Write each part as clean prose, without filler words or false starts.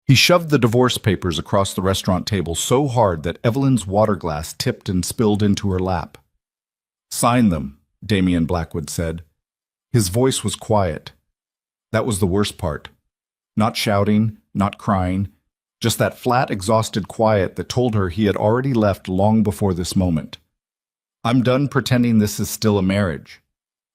He shoved the divorce papers across the restaurant table so hard that Evelyn's water glass tipped and spilled into her lap. "Sign them," Damian Blackwood said. His voice was quiet. That was the worst part. Not shouting, not crying, just that flat, exhausted quiet that told her he had already left long before this moment. "I'm done pretending this is still a marriage."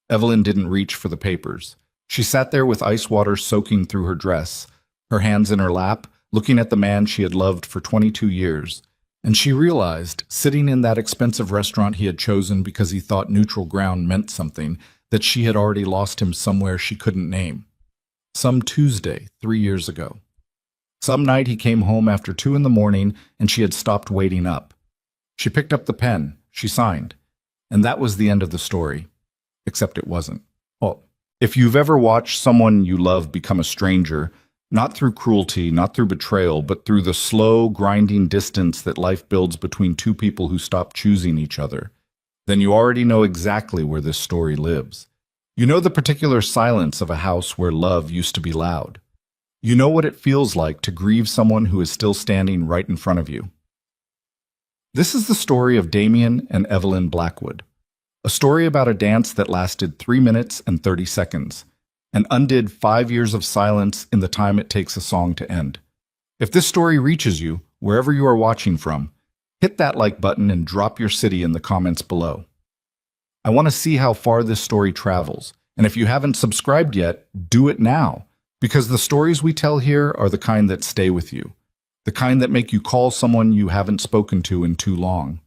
Evelyn didn't reach for the papers. She sat there with ice water soaking through her dress, her hands in her lap, looking at the man she had loved for 22 years. And she realized, sitting in that expensive restaurant he had chosen because he thought neutral ground meant something, that she had already lost him somewhere she couldn't name. Some Tuesday, 3 years ago. Some night he came home after 2 in the morning and she had stopped waiting up. She picked up the pen, she signed, and that was the end of the story. Except it wasn't. Well, if you've ever watched someone you love become a stranger, not through cruelty, not through betrayal, but through the slow, grinding distance that life builds between two people who stop choosing each other, then you already know exactly where this story lives. You know the particular silence of a house where love used to be loud. You know what it feels like to grieve someone who is still standing right in front of you. This is the story of Damian and Evelyn Blackwood. A story about a dance that lasted 3 minutes and 30 seconds, and undid 5 years of silence in the time it takes a song to end. If this story reaches you, wherever you are watching from, hit that like button and drop your city in the comments below. I want to see how far this story travels, and if you haven't subscribed yet, do it now, because the stories we tell here are the kind that stay with you, the kind that make you call someone you haven't spoken to in too long.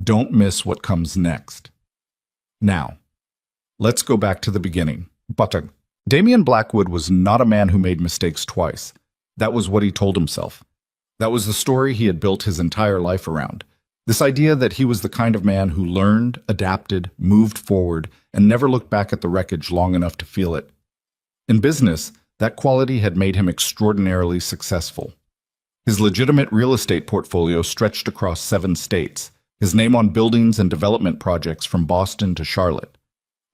Don't miss what comes next. Now, let's go back to the beginning. Damian Blackwood was not a man who made mistakes twice. That was what he told himself. That was the story he had built his entire life around. This idea that he was the kind of man who learned, adapted, moved forward, and never looked back at the wreckage long enough to feel it. In business, that quality had made him extraordinarily successful. His legitimate real estate portfolio stretched across 7 states, his name on buildings and development projects from Boston to Charlotte.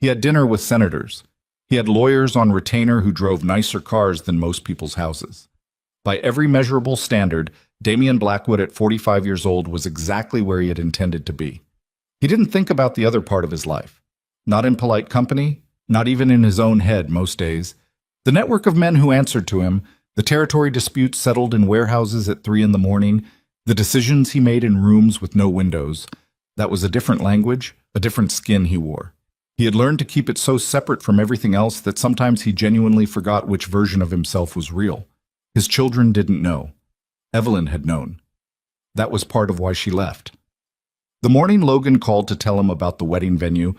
He had dinner with senators. He had lawyers on retainer who drove nicer cars than most people's houses. By every measurable standard, Damian Blackwood at 45 years old was exactly where he had intended to be. He didn't think about the other part of his life. Not in polite company, not even in his own head most days. The network of men who answered to him, the territory disputes settled in warehouses at 3 in the morning, the decisions he made in rooms with no windows. That was a different language, a different skin he wore. He had learned to keep it so separate from everything else that sometimes he genuinely forgot which version of himself was real. His children didn't know. Evelyn had known. That was part of why she left. The morning Logan called to tell him about the wedding venue,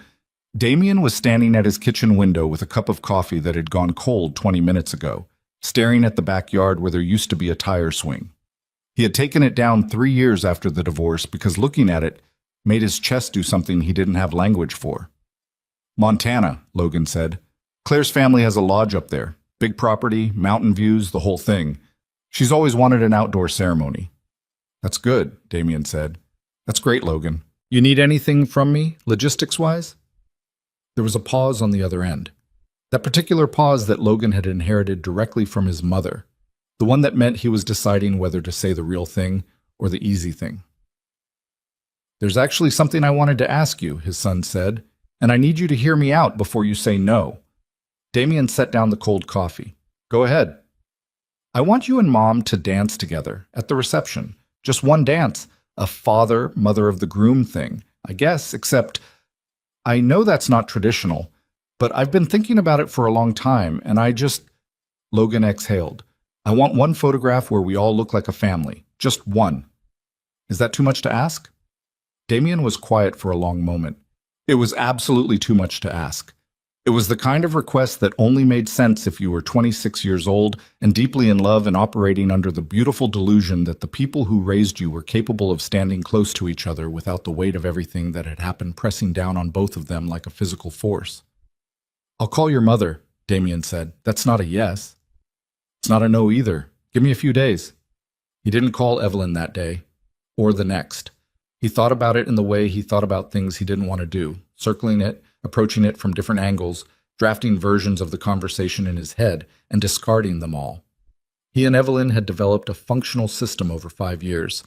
Damian was standing at his kitchen window with a cup of coffee that had gone cold 20 minutes ago, staring at the backyard where there used to be a tire swing. He had taken it down 3 years after the divorce because looking at it made his chest do something he didn't have language for. "Montana," Logan said. "Claire's family has a lodge up there. Big property, mountain views, the whole thing. She's always wanted an outdoor ceremony." "That's good," Damian said. "That's great, Logan. You need anything from me, logistics-wise?" There was a pause on the other end. That particular pause that Logan had inherited directly from his mother. The one that meant he was deciding whether to say the real thing or the easy thing. "There's actually something I wanted to ask you," his son said, "and I need you to hear me out before you say no." Damian set down the cold coffee. "Go ahead." "I want you and Mom to dance together at the reception. Just one dance. A father, mother of the groom thing, I guess, except I know that's not traditional, but I've been thinking about it for a long time, and Logan exhaled. "I want one photograph where we all look like a family. Just one." "Is that too much to ask?" Damian was quiet for a long moment. It was absolutely too much to ask. It was the kind of request that only made sense if you were 26 years old and deeply in love and operating under the beautiful delusion that the people who raised you were capable of standing close to each other without the weight of everything that had happened pressing down on both of them like a physical force. "I'll call your mother," Damian said. "That's not a yes." "It's not a no either. Give me a few days." He didn't call Evelyn that day, or the next. He thought about it in the way he thought about things he didn't want to do, circling it, approaching it from different angles, drafting versions of the conversation in his head, and discarding them all. He and Evelyn had developed a functional system over 5 years.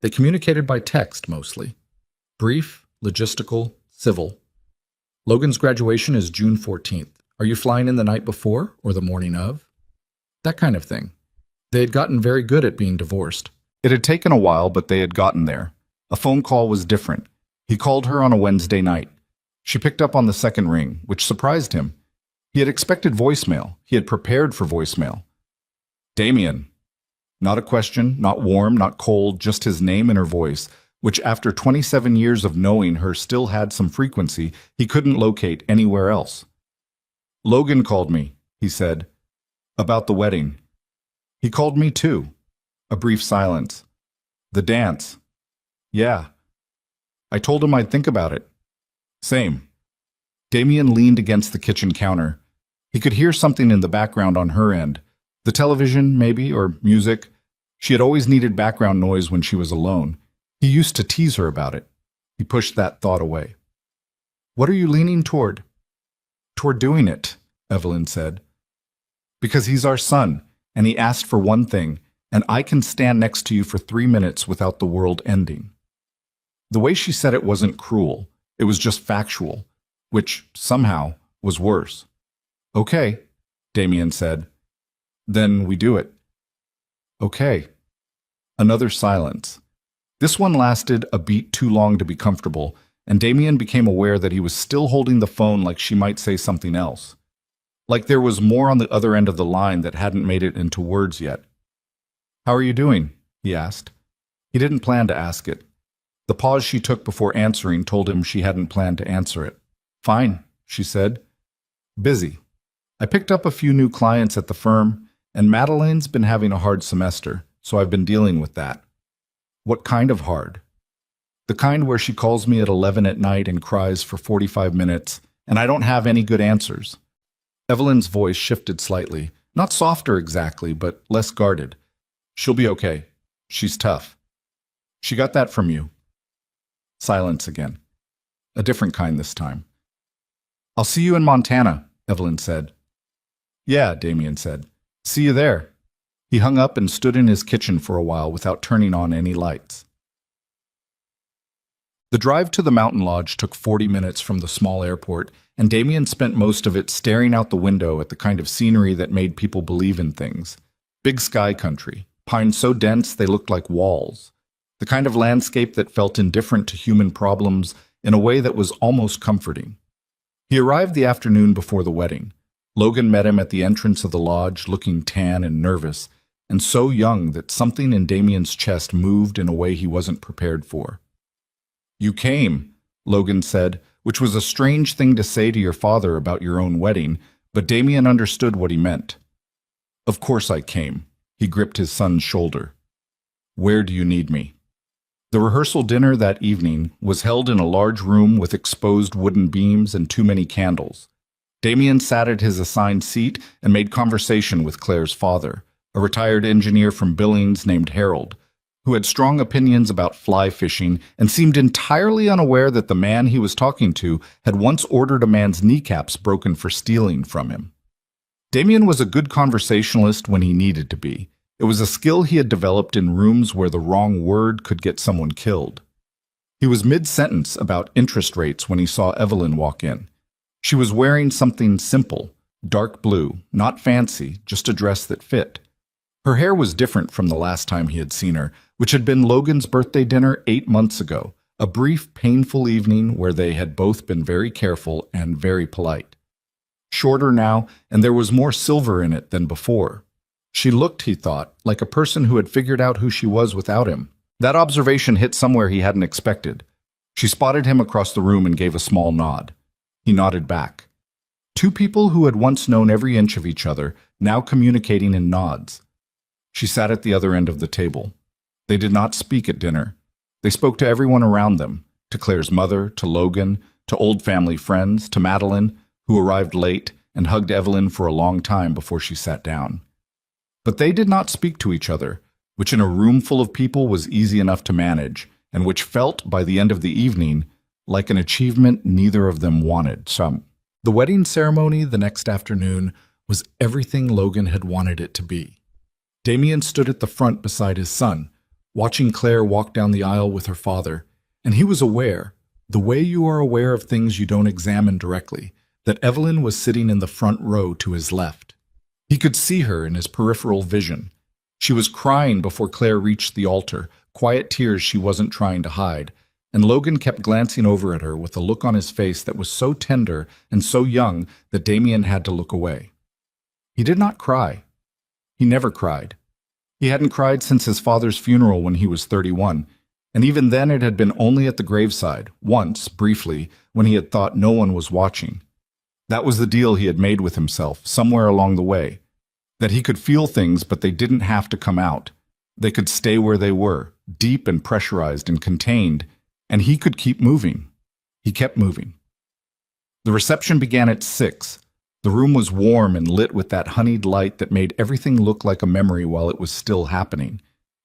They communicated by text mostly. Brief, logistical, civil. Logan's graduation is June 14th. Are you flying in the night before or the morning of? That kind of thing. They had gotten very good at being divorced. It had taken a while, but they had gotten there. A phone call was different. He called her on a Wednesday night. She picked up on the second ring, which surprised him. He had expected voicemail. He had prepared for voicemail. Damien. Not a question, not warm, not cold, just his name and her voice, which after 27 years of knowing her still had some frequency he couldn't locate anywhere else. Logan called me, he said. About the wedding. He called me too. A brief silence. The dance. Yeah. I told him I'd think about it. Same. Damien leaned against the kitchen counter. He could hear something in the background on her end. The television, maybe, or music. She had always needed background noise when she was alone. He used to tease her about it. He pushed that thought away. What are you leaning toward? Toward doing it, Evelyn said. Because he's our son, and he asked for one thing, and I can stand next to you for 3 minutes without the world ending. The way she said it wasn't cruel. It was just factual, which, somehow, was worse. Okay, Damien said. Then we do it. Okay. Another silence. This one lasted a beat too long to be comfortable, and Damien became aware that he was still holding the phone like she might say something else. Like there was more on the other end of the line that hadn't made it into words yet. How are you doing? He asked. He didn't plan to ask it. The pause she took before answering told him she hadn't planned to answer it. Fine, she said. Busy. I picked up a few new clients at the firm, and Madeleine's been having a hard semester, so I've been dealing with that. What kind of hard? The kind where she calls me at 11 at night and cries for 45 minutes, and I don't have any good answers. Evelyn's voice shifted slightly, not softer exactly, but less guarded. She'll be okay. She's tough. She got that from you. Silence again. A different kind this time. I'll see you in Montana, Evelyn said. Yeah, Damien said. See you there. He hung up and stood in his kitchen for a while without turning on any lights. The drive to the mountain lodge took 40 minutes from the small airport, and Damien spent most of it staring out the window at the kind of scenery that made people believe in things. Big sky country, pines so dense they looked like walls. The kind of landscape that felt indifferent to human problems in a way that was almost comforting. He arrived the afternoon before the wedding. Logan met him at the entrance of the lodge, looking tan and nervous, and so young that something in Damien's chest moved in a way he wasn't prepared for. You came, Logan said, which was a strange thing to say to your father about your own wedding, but Damien understood what he meant. Of course I came. He gripped his son's shoulder. Where do you need me? The rehearsal dinner that evening was held in a large room with exposed wooden beams and too many candles. Damien sat at his assigned seat and made conversation with Claire's father, a retired engineer from Billings named Harold, who had strong opinions about fly fishing and seemed entirely unaware that the man he was talking to had once ordered a man's kneecaps broken for stealing from him. Damien was a good conversationalist when he needed to be. It was a skill he had developed in rooms where the wrong word could get someone killed. He was mid-sentence about interest rates when he saw Evelyn walk in. She was wearing something simple, dark blue, not fancy, just a dress that fit. Her hair was different from the last time he had seen her, which had been Logan's birthday dinner 8 months ago, a brief, painful evening where they had both been very careful and very polite. Shorter now, and there was more silver in it than before. She looked, he thought, like a person who had figured out who she was without him. That observation hit somewhere he hadn't expected. She spotted him across the room and gave a small nod. He nodded back. Two people who had once known every inch of each other, now communicating in nods. She sat at the other end of the table. They did not speak at dinner. They spoke to everyone around them, to Claire's mother, to Logan, to old family friends, to Madeleine, who arrived late and hugged Evelyn for a long time before she sat down. But they did not speak to each other, which in a room full of people was easy enough to manage, and which felt, by the end of the evening, like an achievement neither of them wanted. The wedding ceremony the next afternoon was everything Logan had wanted it to be. Damien stood at the front beside his son, watching Claire walk down the aisle with her father, and he was aware, the way you are aware of things you don't examine directly, that Evelyn was sitting in the front row to his left. He could see her in his peripheral vision. She was crying before Claire reached the altar, quiet tears she wasn't trying to hide, and Logan kept glancing over at her with a look on his face that was so tender and so young that Damien had to look away. He did not cry. He never cried. He hadn't cried since his father's funeral when he was 31, and even then it had been only at the graveside, once, briefly, when he had thought no one was watching. That was the deal he had made with himself, somewhere along the way. That he could feel things, but they didn't have to come out. They could stay where they were, deep and pressurized and contained, and he could keep moving. He kept moving. The reception began at 6. The room was warm and lit with that honeyed light that made everything look like a memory while it was still happening.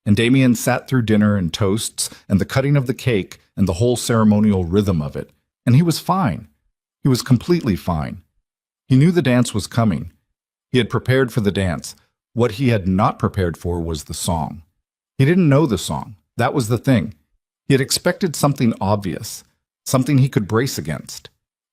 And Damien sat through dinner and toasts and the cutting of the cake and the whole ceremonial rhythm of it, and he was fine. He was completely fine. He knew the dance was coming. He had prepared for the dance. What he had not prepared for was the song. He didn't know the song. That was the thing. He had expected something obvious, something he could brace against.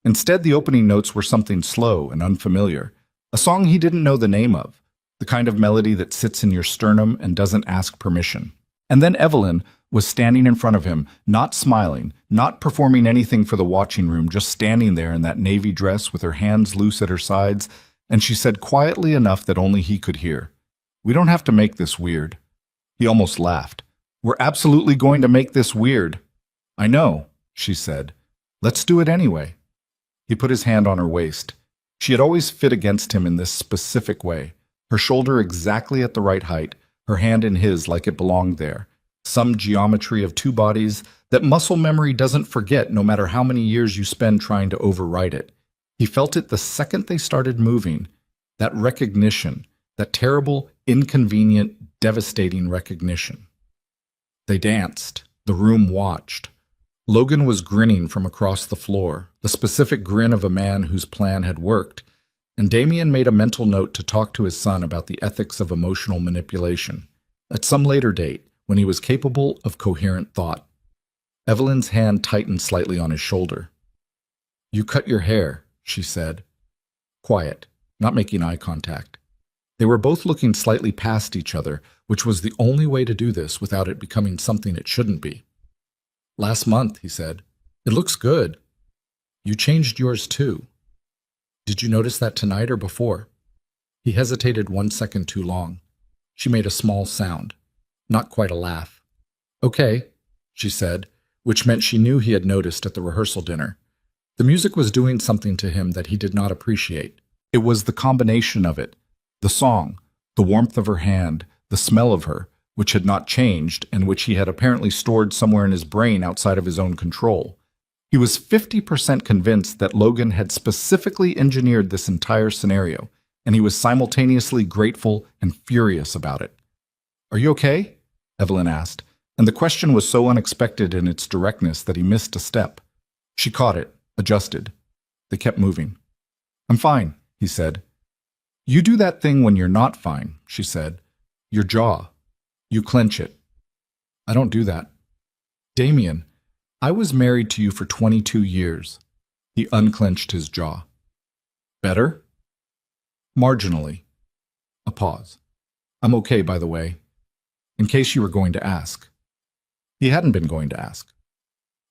Instead, the opening notes were something slow and unfamiliar, a song he didn't know the name of, the kind of melody that sits in your sternum and doesn't ask permission. And then Evelyn was standing in front of him, not smiling, not performing anything for the watching room, just standing there in that navy dress with her hands loose at her sides, and she said quietly enough that only he could hear, "We don't have to make this weird." He almost laughed. "We're absolutely going to make this weird." "I know," she said. "Let's do it anyway." He put his hand on her waist. She had always fit against him in this specific way, her shoulder exactly at the right height, her hand in his like it belonged there. Some geometry of two bodies that muscle memory doesn't forget no matter how many years you spend trying to overwrite it. He felt it the second they started moving. That recognition, that terrible, inconvenient, devastating recognition. They danced. The room watched. Logan was grinning from across the floor, the specific grin of a man whose plan had worked, and Damien made a mental note to talk to his son about the ethics of emotional manipulation, at some later date, when he was capable of coherent thought. Evelyn's hand tightened slightly on his shoulder. "You cut your hair," she said. Quiet, not making eye contact. They were both looking slightly past each other, which was the only way to do this without it becoming something it shouldn't be. "Last month," he said. "It looks good. You changed yours too. Did you notice that tonight or before?" He hesitated 1 second too long. She made a small sound, not quite a laugh. "Okay," she said, which meant she knew he had noticed at the rehearsal dinner. The music was doing something to him that he did not appreciate. It was the combination of it, the song, the warmth of her hand, the smell of her, which had not changed and which he had apparently stored somewhere in his brain outside of his own control. He was 50% convinced that Logan had specifically engineered this entire scenario, and he was simultaneously grateful and furious about it. "Are you okay?" Evelyn asked, and the question was so unexpected in its directness that he missed a step. She caught it, adjusted. They kept moving. "I'm fine," he said. "You do that thing when you're not fine," she said. "Your jaw. You clench it." "I don't do that." "Damien, I was married to you for 22 years. He unclenched his jaw. "Better?" "Marginally." A pause. "I'm okay, by the way. In case you were going to ask." He hadn't been going to ask.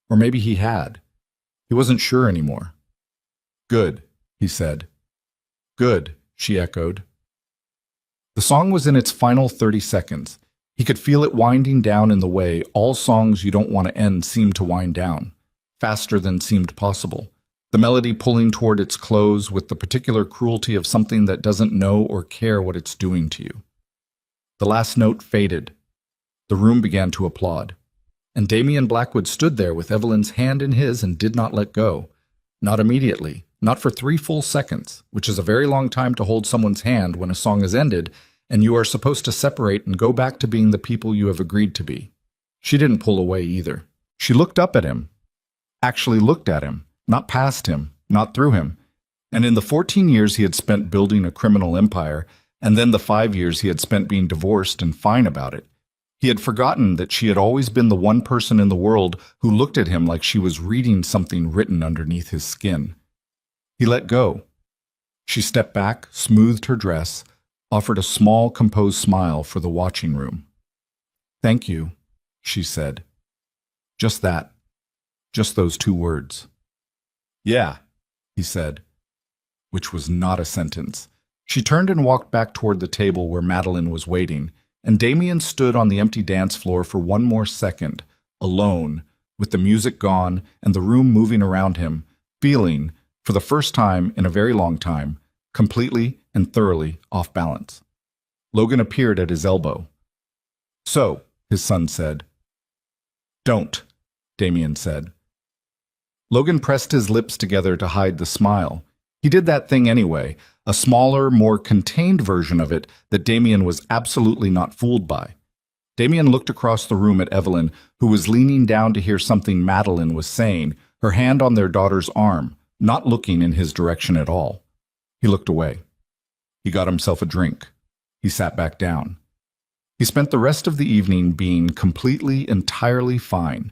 Or maybe he had. He wasn't sure anymore. "Good," he said. "Good," she echoed. The song was in its final 30 seconds. He could feel it winding down in the way all songs you don't want to end seem to wind down, faster than seemed possible. The melody pulling toward its close with the particular cruelty of something that doesn't know or care what it's doing to you. The last note faded. The room began to applaud. And Damien Blackwood stood there with Evelyn's hand in his and did not let go. Not immediately, not for 3 full seconds, which is a very long time to hold someone's hand when a song is ended, and you are supposed to separate and go back to being the people you have agreed to be. She didn't pull away either. She looked up at him. Actually looked at him, not past him, not through him. And in the 14 years he had spent building a criminal empire, And then the 5 years he had spent being divorced and fine about it. He had forgotten that she had always been the one person in the world who looked at him like she was reading something written underneath his skin. He let go. She stepped back, smoothed her dress, offered a small, composed smile for the watching room. "Thank you," she said. Just that. Just those 2 words. "Yeah," he said, which was not a sentence. She turned and walked back toward the table where Madeline was waiting, and Damien stood on the empty dance floor for one more second, alone, with the music gone and the room moving around him, feeling, for the first time in a very long time, completely and thoroughly off balance. Logan appeared at his elbow. "So," his son said. "Don't," Damien said. Logan pressed his lips together to hide the smile. He did that thing anyway, a smaller, more contained version of it that Damien was absolutely not fooled by. Damien looked across the room at Evelyn, who was leaning down to hear something Madeline was saying, her hand on their daughter's arm, not looking in his direction at all. He looked away. He got himself a drink. He sat back down. He spent the rest of the evening being completely, entirely fine.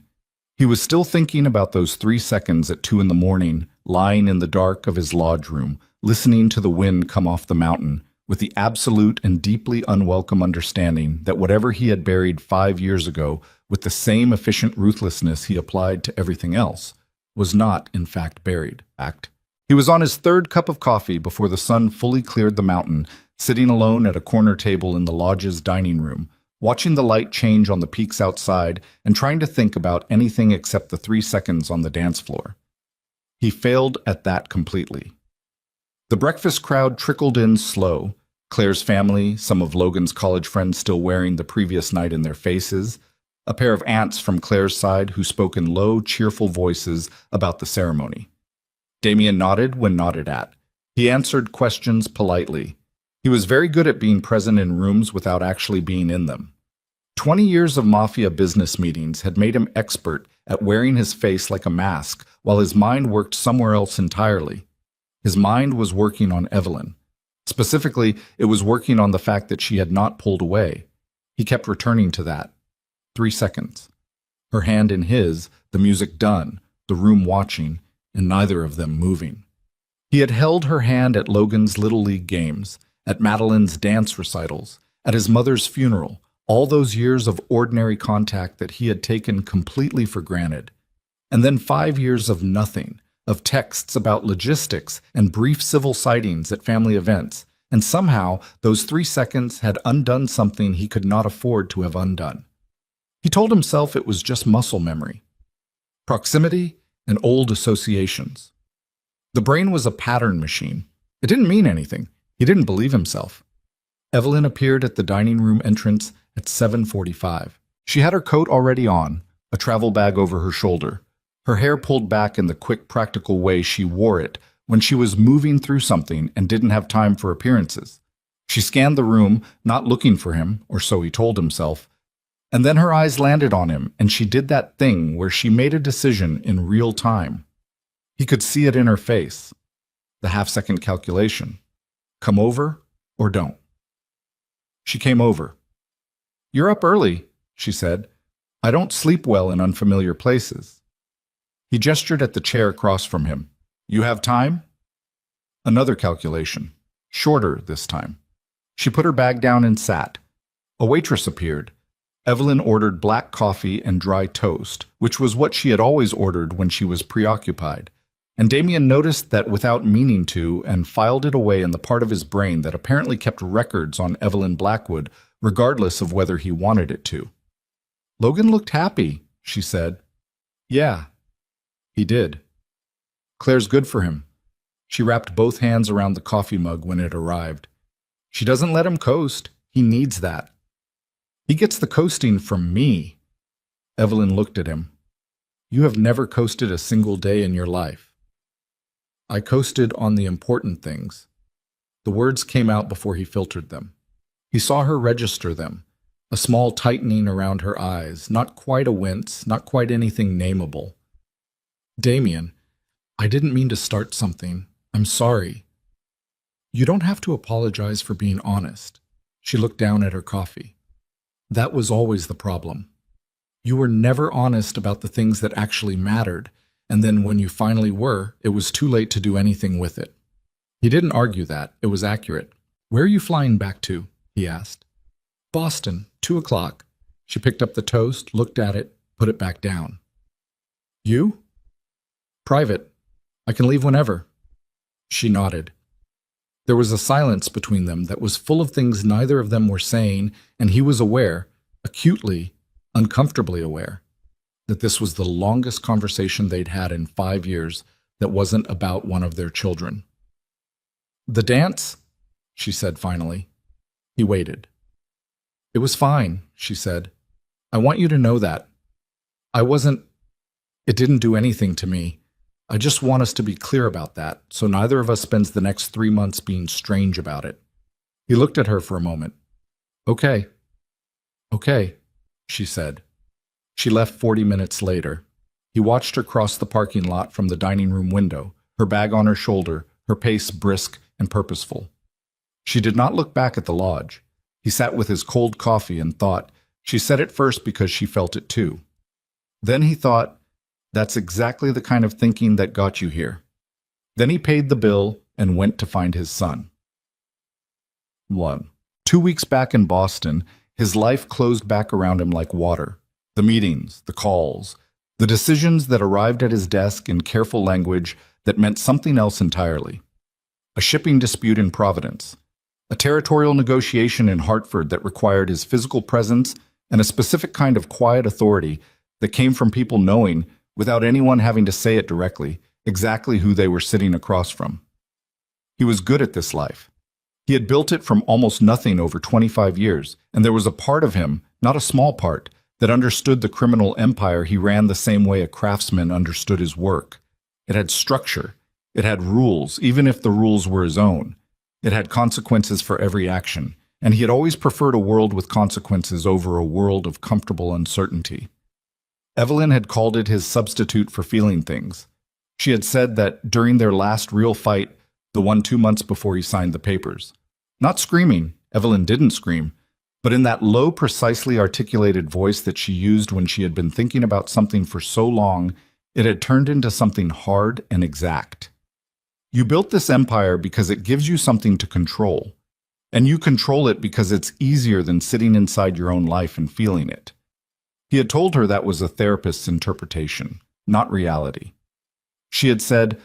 He was still thinking about those 3 seconds at 2 in the morning, lying in the dark of his lodge room, listening to the wind come off the mountain, with the absolute and deeply unwelcome understanding that whatever he had buried 5 years ago, with the same efficient ruthlessness he applied to everything else, was not, in fact, buried. He was on his 3rd cup of coffee before the sun fully cleared the mountain, sitting alone at a corner table in the lodge's dining room, watching the light change on the peaks outside and trying to think about anything except the 3 seconds on the dance floor. He failed at that completely. The breakfast crowd trickled in slow, Claire's family, some of Logan's college friends still wearing the previous night in their faces, a pair of aunts from Claire's side who spoke in low, cheerful voices about the ceremony. Damien nodded when nodded at. He answered questions politely. He was very good at being present in rooms without actually being in them. 20 years of Mafia business meetings had made him expert at wearing his face like a mask while his mind worked somewhere else entirely. His mind was working on Evelyn. Specifically, it was working on the fact that she had not pulled away. He kept returning to that. 3 seconds. Her hand in his, the music done, the room watching, and neither of them moving. He had held her hand at Logan's Little League games, at Madeline's dance recitals, at his mother's funeral, all those years of ordinary contact that he had taken completely for granted. And then 5 years of nothing, of texts about logistics and brief civil sightings at family events, and somehow those 3 seconds had undone something he could not afford to have undone. He told himself it was just muscle memory, proximity, and old associations. The brain was a pattern machine. It didn't mean anything. He didn't believe himself. Evelyn appeared at the dining room entrance at 7:45. She had her coat already on, a travel bag over her shoulder, her hair pulled back in the quick, practical way she wore it when she was moving through something and didn't have time for appearances. She scanned the room, not looking for him, or so he told himself, and then her eyes landed on him, and she did that thing where she made a decision in real time. He could see it in her face, the half-second calculation. Come over or don't. She came over. "You're up early," she said. "I don't sleep well in unfamiliar places." He gestured at the chair across from him. "You have time?" Another calculation. Shorter this time. She put her bag down and sat. A waitress appeared. Evelyn ordered black coffee and dry toast, which was what she had always ordered when she was preoccupied. And Damien noticed that without meaning to, and filed it away in the part of his brain that apparently kept records on Evelyn Blackwood, regardless of whether he wanted it to. "Logan looked happy," she said. "Yeah." He did. "Claire's good for him." She wrapped both hands around the coffee mug when it arrived. "She doesn't let him coast. He needs that." "He gets the coasting from me." Evelyn looked at him. "You have never coasted a single day in your life." "I coasted on the important things." The words came out before he filtered them. He saw her register them, a small tightening around her eyes, not quite a wince, not quite anything nameable. "Damien, I didn't mean to start something. I'm sorry." You don't have to apologize for being honest. She looked down at her coffee. That was always the problem. You were never honest about the things that actually mattered, and then when you finally were, it was too late to do anything with it. He didn't argue that. It was accurate. Where are you flying back to? He asked. Boston, 2 o'clock. She picked up the toast, looked at it, put it back down. You? Private. I can leave whenever. She nodded. There was a silence between them that was full of things neither of them were saying, and he was aware, acutely, uncomfortably aware, that this was the longest conversation they'd had in 5 years that wasn't about one of their children. The dance? She said finally. He waited. It was fine, she said. I want you to know that. It didn't do anything to me. I just want us to be clear about that, so neither of us spends the next 3 months being strange about it. He looked at her for a moment. Okay, she said. She left 40 minutes later. He watched her cross the parking lot from the dining room window, her bag on her shoulder, her pace brisk and purposeful. She did not look back at the lodge. He sat with his cold coffee and thought, she said it first because she felt it too. Then he thought, that's exactly the kind of thinking that got you here. Then he paid the bill and went to find his son. 1. 2 weeks back in Boston, his life closed back around him like water. The meetings, the calls, the decisions that arrived at his desk in careful language that meant something else entirely. A shipping dispute in Providence. A territorial negotiation in Hartford that required his physical presence and a specific kind of quiet authority that came from people knowing, without anyone having to say it directly, exactly who they were sitting across from. He was good at this life. He had built it from almost nothing over 25 years, and there was a part of him, not a small part, that understood the criminal empire he ran the same way a craftsman understood his work. It had structure. It had rules, even if the rules were his own. It had consequences for every action, and he had always preferred a world with consequences over a world of comfortable uncertainty. Evelyn had called it his substitute for feeling things. She had said that during their last real fight, the one 2 months before he signed the papers. Not screaming, Evelyn didn't scream, but in that low, precisely articulated voice that she used when she had been thinking about something for so long, it had turned into something hard and exact. You built this empire because it gives you something to control, and you control it because it's easier than sitting inside your own life and feeling it. He had told her that was a therapist's interpretation, not reality. She had said,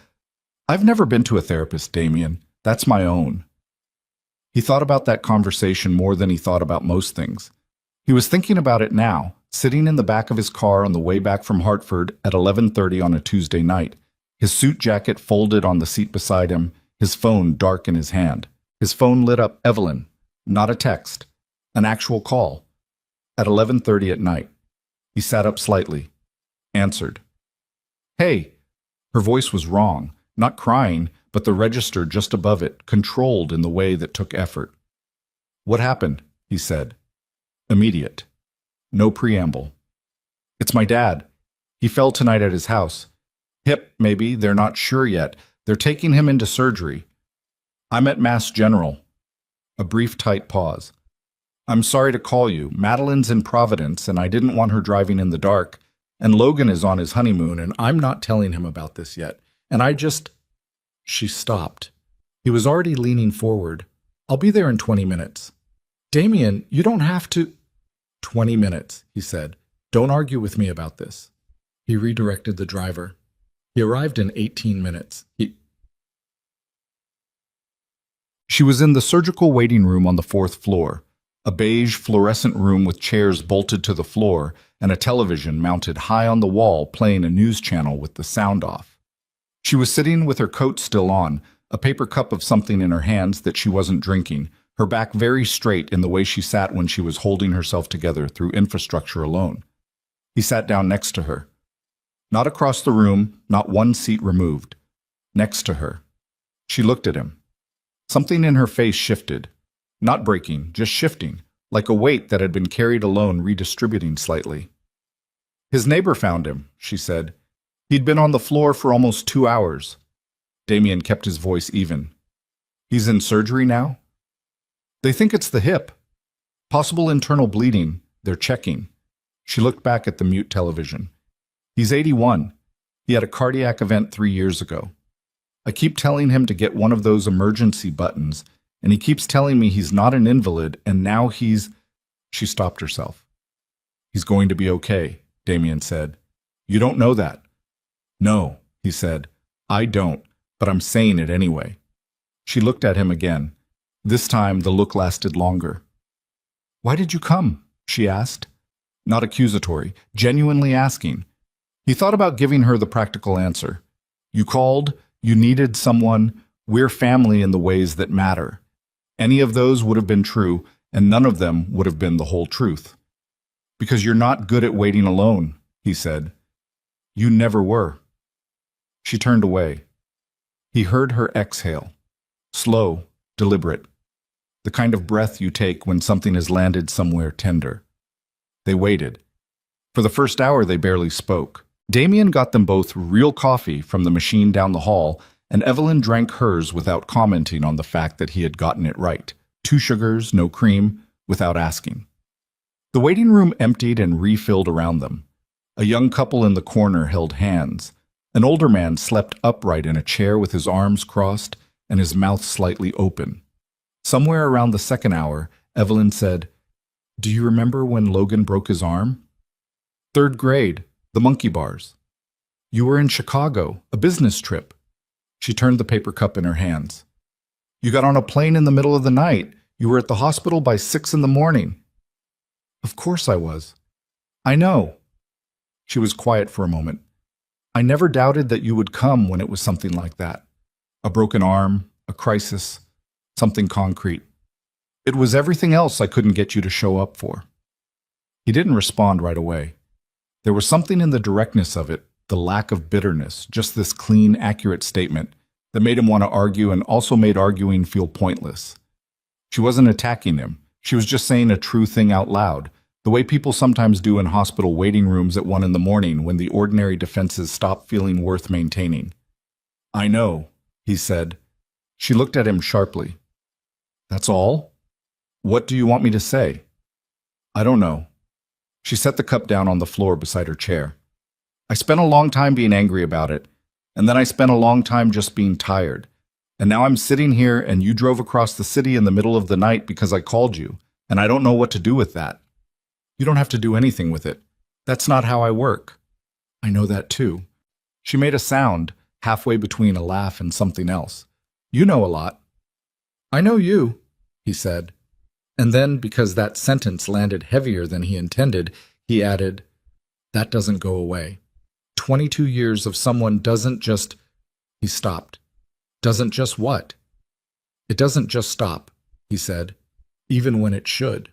I've never been to a therapist, Damien. That's my own. He thought about that conversation more than he thought about most things. He was thinking about it now, sitting in the back of his car on the way back from Hartford at 11:30 on a Tuesday night, his suit jacket folded on the seat beside him, his phone dark in his hand. His phone lit up Evelyn, not a text, an actual call, at 11:30 at night. He sat up slightly, answered. Hey. Her voice was wrong, not crying, but the register just above it, controlled in the way that took effort. What happened? He said. Immediate. No preamble. It's my dad. He fell tonight at his house. Hip, maybe, they're not sure yet. They're taking him into surgery. I'm at Mass General. A brief, tight pause. I'm sorry to call you. Madeline's in Providence, and I didn't want her driving in the dark. And Logan is on his honeymoon, and I'm not telling him about this yet. And She stopped. He was already leaning forward. I'll be there in 20 minutes. Damien, you don't have to. 20 minutes, he said. Don't argue with me about this. He redirected the driver. He arrived in 18 minutes. She was in the surgical waiting room on the 4th floor, a beige fluorescent room with chairs bolted to the floor and a television mounted high on the wall playing a news channel with the sound off. She was sitting with her coat still on, a paper cup of something in her hands that she wasn't drinking, her back very straight in the way she sat when she was holding herself together through infrastructure alone. He sat down next to her. Not across the room, not one seat removed. Next to her. She looked at him. Something in her face shifted. Not breaking, just shifting, like a weight that had been carried alone redistributing slightly. His neighbor found him, she said. He'd been on the floor for almost 2 hours. Damien kept his voice even. He's in surgery now? They think it's the hip. Possible internal bleeding. They're checking. She looked back at the mute television. He's 81. He had a cardiac event 3 years ago. I keep telling him to get one of those emergency buttons, and he keeps telling me he's not an invalid, and now he's... She stopped herself. He's going to be okay, Damien said. You don't know that. No, he said. I don't, but I'm saying it anyway. She looked at him again. This time, the look lasted longer. Why did you come? She asked. Not accusatory, genuinely asking. He thought about giving her the practical answer. You called, you needed someone, we're family in the ways that matter. Any of those would have been true, and none of them would have been the whole truth. Because you're not good at waiting alone, he said. You never were. She turned away. He heard her exhale. Slow, deliberate. The kind of breath you take when something has landed somewhere tender. They waited. For the first hour, they barely spoke. Damien got them both real coffee from the machine down the hall, and Evelyn drank hers without commenting on the fact that he had gotten it right. 2 sugars, no cream, without asking. The waiting room emptied and refilled around them. A young couple in the corner held hands. An older man slept upright in a chair with his arms crossed and his mouth slightly open. Somewhere around the second hour, Evelyn said, Do you remember when Logan broke his arm? 3rd grade, the monkey bars. You were in Chicago, a business trip. She turned the paper cup in her hands. You got on a plane in the middle of the night. You were at the hospital by 6 in the morning. Of course I was. I know. She was quiet for a moment. I never doubted that you would come when it was something like that. A broken arm, a crisis, something concrete. It was everything else I couldn't get you to show up for. He didn't respond right away. There was something in the directness of it, the lack of bitterness, just this clean, accurate statement that made him want to argue and also made arguing feel pointless. She wasn't attacking him. She was just saying a true thing out loud, the way people sometimes do in hospital waiting rooms at 1 in the morning when the ordinary defenses stop feeling worth maintaining. I know, he said. She looked at him sharply. That's all? What do you want me to say? I don't know. She set the cup down on the floor beside her chair. I spent a long time being angry about it, and then I spent a long time just being tired. And now I'm sitting here and you drove across the city in the middle of the night because I called you, and I don't know what to do with that. You don't have to do anything with it. That's not how I work. I know that too. She made a sound, halfway between a laugh and something else. You know a lot. I know you, he said. And then, because that sentence landed heavier than he intended, he added, That doesn't go away. 22 years of someone doesn't just... He stopped. Doesn't just what? It doesn't just stop, he said, even when it should.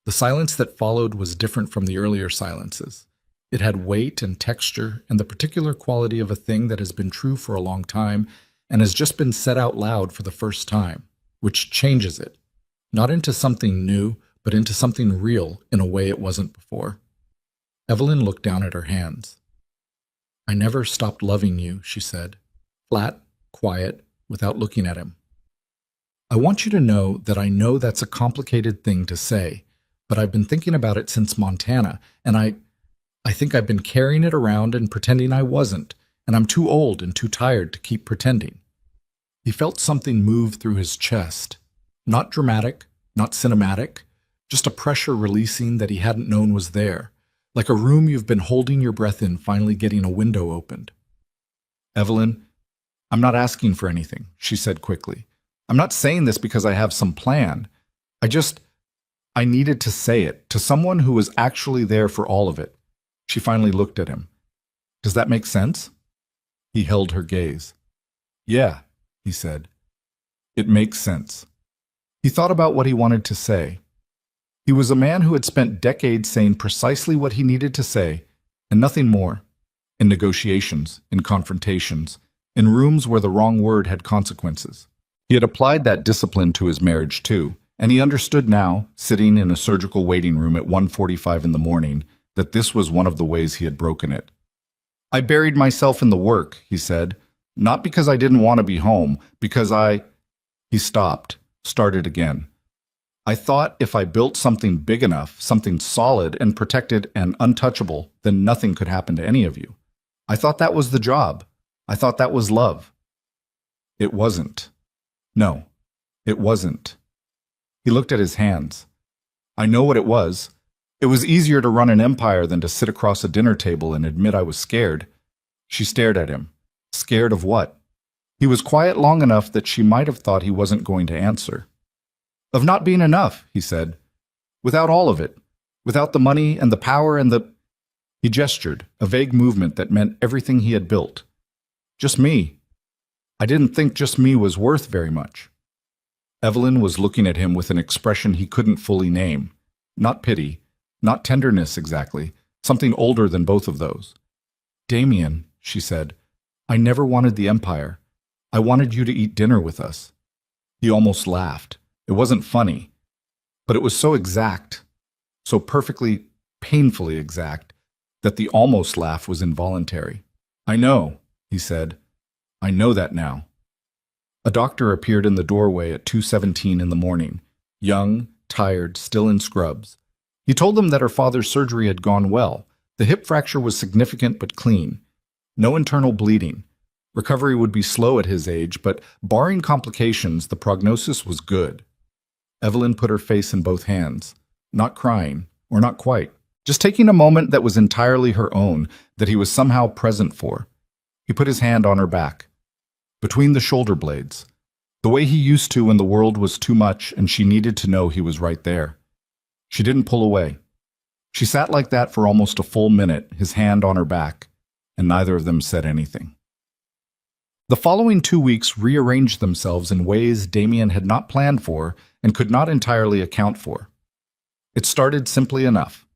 The silence that followed was different from the earlier silences. It had weight and texture and the particular quality of a thing that has been true for a long time and has just been said out loud for the first time, which changes it, not into something new, but into something real in a way it wasn't before. Evelyn looked down at her hands. I never stopped loving you, she said, flat, quiet, without looking at him. I want you to know that I know that's a complicated thing to say, but I've been thinking about it since Montana, and I think I've been carrying it around and pretending I wasn't, and I'm too old and too tired to keep pretending. He felt something move through his chest. Not dramatic, not cinematic, just a pressure releasing that he hadn't known was there, like a room you've been holding your breath in finally getting a window opened. Evelyn, I'm not asking for anything, she said quickly. I'm not saying this because I have some plan. I needed to say it to someone who was actually there for all of it. She finally looked at him. Does that make sense? He held her gaze. Yeah, he said. It makes sense. He thought about what he wanted to say. He was a man who had spent decades saying precisely what he needed to say, and nothing more. In negotiations, in confrontations, in rooms where the wrong word had consequences. He had applied that discipline to his marriage too, and he understood now, sitting in a surgical waiting room at 1:45 in the morning, that this was one of the ways he had broken it. I buried myself in the work, he said, not because I didn't want to be home, because He stopped, started again. I thought if I built something big enough, something solid and protected and untouchable, then nothing could happen to any of you. I thought that was the job. I thought that was love. It wasn't. No, it wasn't. He looked at his hands. I know what it was. It was easier to run an empire than to sit across a dinner table and admit I was scared. She stared at him. Scared of what? He was quiet long enough that she might have thought he wasn't going to answer. Of not being enough, he said. Without all of it. Without the money and the power and the... He gestured, a vague movement that meant everything he had built. Just me. I didn't think just me was worth very much. Evelyn was looking at him with an expression he couldn't fully name. Not pity, not tenderness exactly, something older than both of those. Damien, she said, I never wanted the empire. I wanted you to eat dinner with us. He almost laughed. It wasn't funny, but it was so exact, so perfectly, painfully exact, that the almost laugh was involuntary. I know, he said. I know that now. A doctor appeared in the doorway at 2:17 in the morning, young, tired, still in scrubs. He told them that her father's surgery had gone well. The hip fracture was significant but clean. No internal bleeding. Recovery would be slow at his age, but barring complications, the prognosis was good. Evelyn put her face in both hands, not crying, or not quite, just taking a moment that was entirely her own, that he was somehow present for. He put his hand on her back, between the shoulder blades, the way he used to when the world was too much and she needed to know he was right there. She didn't pull away. She sat like that for almost a full minute, his hand on her back, and neither of them said anything. The following 2 weeks rearranged themselves in ways Damien had not planned for and could not entirely account for. It started simply enough.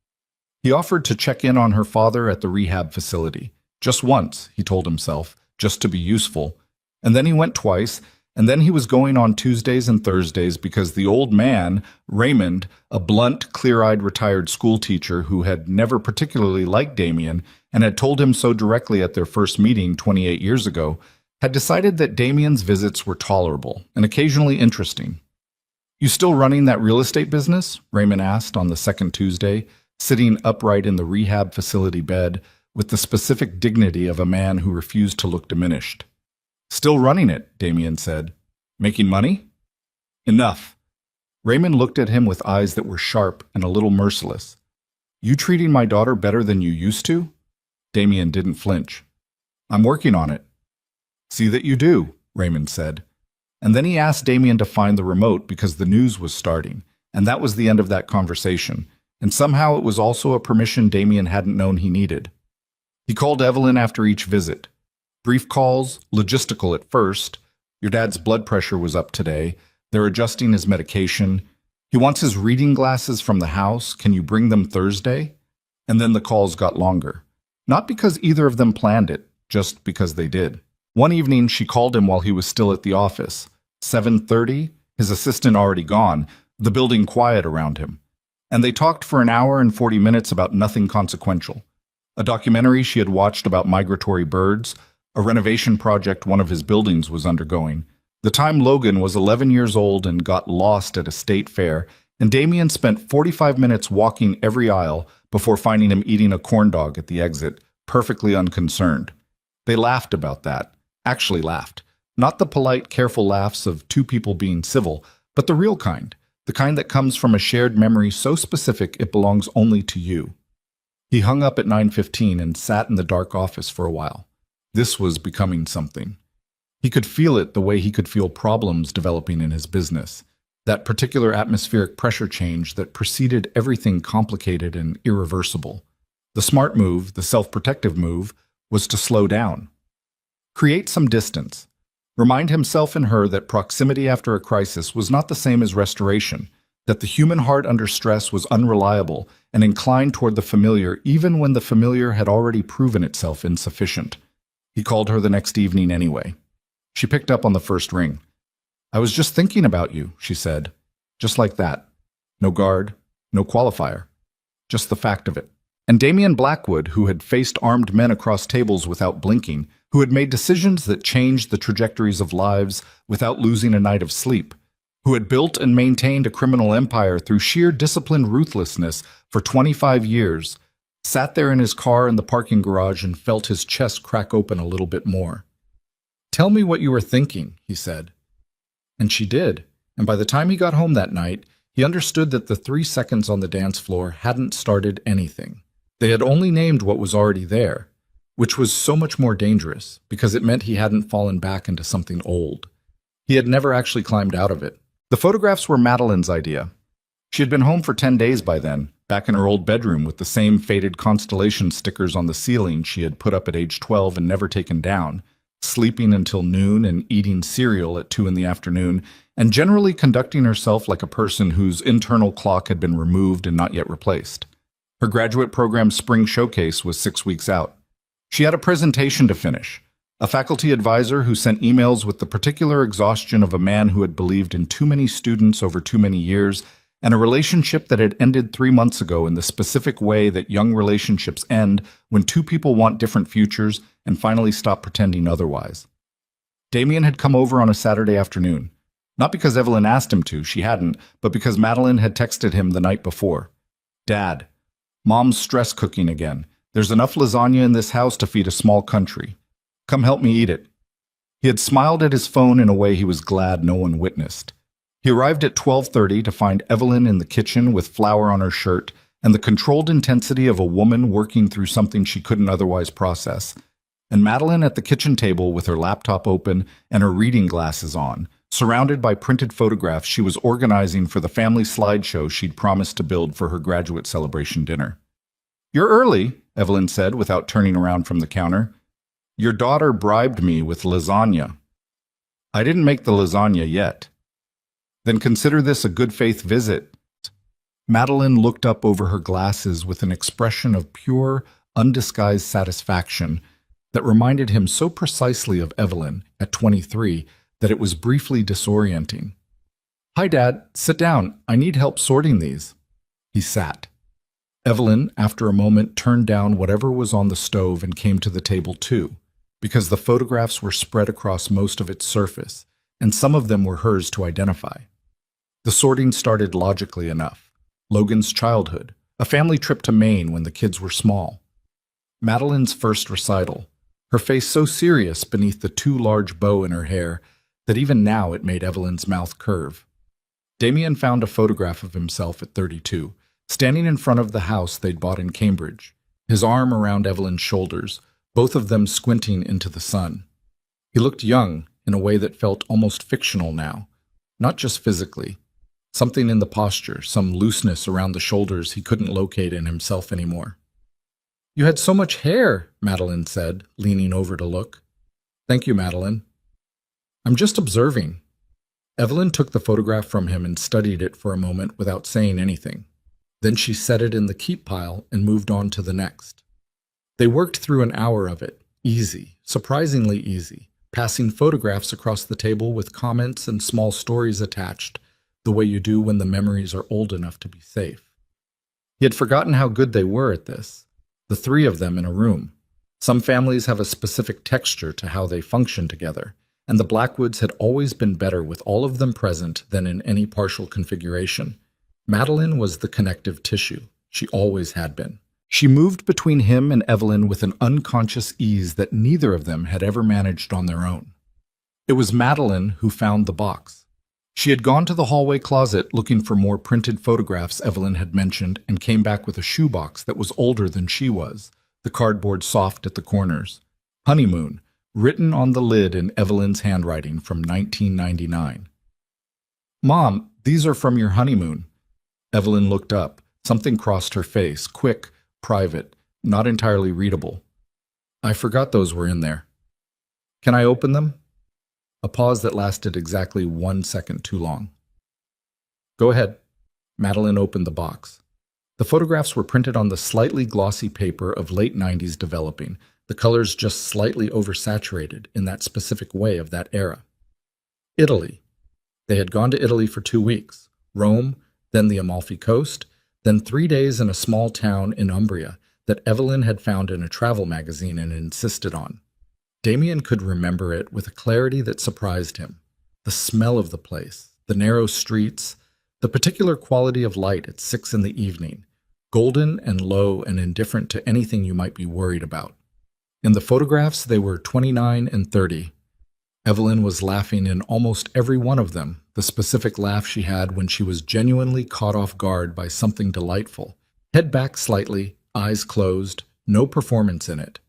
He offered to check in on her father at the rehab facility. Just once, he told himself, just to be useful. And then he went twice, and then he was going on Tuesdays and Thursdays because the old man, Raymond, a blunt, clear-eyed retired schoolteacher who had never particularly liked Damien and had told him so directly at their first meeting 28 years ago, had decided that Damien's visits were tolerable and occasionally interesting. You still running that real estate business? Raymond asked on the second Tuesday, sitting upright in the rehab facility bed with the specific dignity of a man who refused to look diminished. Still running it, Damien said. Making money? Enough. Raymond looked at him with eyes that were sharp and a little merciless. You treating my daughter better than you used to? Damien didn't flinch. I'm working on it. See that you do, Raymond said. And then he asked Damien to find the remote because the news was starting, and that was the end of that conversation, and somehow it was also a permission Damien hadn't known he needed. He called Evelyn after each visit. Brief calls, logistical at first. Your dad's blood pressure was up today. They're adjusting his medication. He wants his reading glasses from the house. Can you bring them Thursday? And then the calls got longer. Not because either of them planned it, just because they did. One evening, she called him while he was still at the office. 7:30, his assistant already gone, the building quiet around him. And they talked for an hour and 40 minutes about nothing consequential. A documentary she had watched about migratory birds, a renovation project one of his buildings was undergoing. The time Logan was 11 years old and got lost at a state fair, and Damien spent 45 minutes walking every aisle before finding him eating a corn dog at the exit, perfectly unconcerned. They laughed about that. Actually laughed. Not the polite, careful laughs of two people being civil, but the real kind, the kind that comes from a shared memory so specific it belongs only to you. He hung up at 9:15 and sat in the dark office for a while. This was becoming something. He could feel it the way he could feel problems developing in his business, that particular atmospheric pressure change that preceded everything complicated and irreversible. The smart move, the self-protective move, was to slow down. Create some distance. Remind himself and her that proximity after a crisis was not the same as restoration, that the human heart under stress was unreliable and inclined toward the familiar even when the familiar had already proven itself insufficient. He called her the next evening anyway. She picked up on the first ring. I was just thinking about you, she said. Just like that. No guard, no qualifier. Just the fact of it. And Damien Blackwood, who had faced armed men across tables without blinking, who had made decisions that changed the trajectories of lives without losing a night of sleep, who had built and maintained a criminal empire through sheer disciplined ruthlessness for 25 years, sat there in his car in the parking garage and felt his chest crack open a little bit more. "Tell me what you were thinking," he said. And she did, and by the time he got home that night, he understood that the 3 seconds on the dance floor hadn't started anything. They had only named what was already there, which was so much more dangerous because it meant he hadn't fallen back into something old. He had never actually climbed out of it. The photographs were Madeline's idea. She had been home for 10 days by then, back in her old bedroom with the same faded constellation stickers on the ceiling she had put up at age 12 and never taken down, sleeping until noon and eating cereal at 2 in the afternoon, and generally conducting herself like a person whose internal clock had been removed and not yet replaced. Her graduate program spring showcase was 6 weeks out. She had a presentation to finish, a faculty advisor who sent emails with the particular exhaustion of a man who had believed in too many students over too many years, and a relationship that had ended 3 months ago in the specific way that young relationships end when two people want different futures and finally stop pretending otherwise. Damien had come over on a Saturday afternoon, not because Evelyn asked him to, she hadn't, but because Madeline had texted him the night before. "Dad, Mom's stress cooking again. There's enough lasagna in this house to feed a small country. Come help me eat it." He had smiled at his phone in a way he was glad no one witnessed. He arrived at 12:30 to find Evelyn in the kitchen with flour on her shirt and the controlled intensity of a woman working through something she couldn't otherwise process, and Madeline at the kitchen table with her laptop open and her reading glasses on, surrounded by printed photographs she was organizing for the family slideshow she'd promised to build for her graduate celebration dinner. "You're early," Evelyn said without turning around from the counter. "Your daughter bribed me with lasagna." "I didn't make the lasagna yet." "Then consider this a good faith visit." Madeline looked up over her glasses with an expression of pure, undisguised satisfaction that reminded him so precisely of Evelyn at 23 that it was briefly disorienting. "Hi, Dad. Sit down. I need help sorting these." He sat. Evelyn, after a moment, turned down whatever was on the stove and came to the table too, because the photographs were spread across most of its surface, and some of them were hers to identify. The sorting started logically enough. Logan's childhood, a family trip to Maine when the kids were small. Madeline's first recital, her face so serious beneath the too large bow in her hair that even now it made Evelyn's mouth curve. Damien found a photograph of himself at 32, standing in front of the house they'd bought in Cambridge, his arm around Evelyn's shoulders, both of them squinting into the sun. He looked young in a way that felt almost fictional now, not just physically. Something in the posture, some looseness around the shoulders he couldn't locate in himself anymore. "You had so much hair," Madeline said, leaning over to look. "Thank you, Madeline." "I'm just observing." Evelyn took the photograph from him and studied it for a moment without saying anything. Then she set it in the keep pile and moved on to the next. They worked through an hour of it, easy, surprisingly easy, passing photographs across the table with comments and small stories attached, the way you do when the memories are old enough to be safe. He had forgotten how good they were at this, the three of them in a room. Some families have a specific texture to how they function together, and the Blackwoods had always been better with all of them present than in any partial configuration. Madeline was the connective tissue. She always had been. She moved between him and Evelyn with an unconscious ease that neither of them had ever managed on their own. It was Madeline who found the box. She had gone to the hallway closet looking for more printed photographs Evelyn had mentioned and came back with a shoebox that was older than she was, the cardboard soft at the corners. Honeymoon, written on the lid in Evelyn's handwriting from 1999. "Mom, these are from your honeymoon." Evelyn looked up. Something crossed her face, quick, private, not entirely readable. "I forgot those were in there." "Can I open them?" A pause that lasted exactly 1 second too long. "Go ahead." Madeline opened the box. The photographs were printed on the slightly glossy paper of late 90s developing, the colors just slightly oversaturated in that specific way of that era. Italy. They had gone to Italy for 2 weeks. Rome, then the Amalfi Coast, then 3 days in a small town in Umbria that Evelyn had found in a travel magazine and insisted on. Damien could remember it with a clarity that surprised him. The smell of the place, the narrow streets, the particular quality of light at 6 in the evening, golden and low and indifferent to anything you might be worried about. In the photographs, they were 29 and 30. Evelyn was laughing in almost every one of them, the specific laugh she had when she was genuinely caught off guard by something delightful. Head back slightly, eyes closed, no performance in it.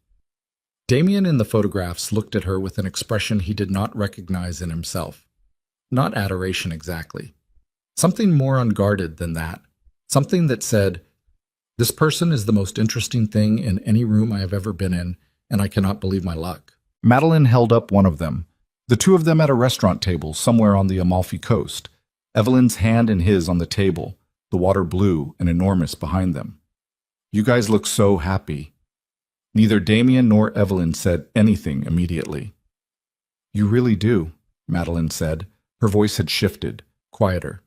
Damien in the photographs looked at her with an expression he did not recognize in himself. Not adoration exactly. Something more unguarded than that. Something that said, "This person is the most interesting thing in any room I have ever been in, and I cannot believe my luck." Madeline held up one of them, the two of them at a restaurant table somewhere on the Amalfi Coast, Evelyn's hand in his on the table, the water blue and enormous behind them. "You guys look so happy." Neither Damien nor Evelyn said anything immediately. "You really do," Madeline said. Her voice had shifted, quieter.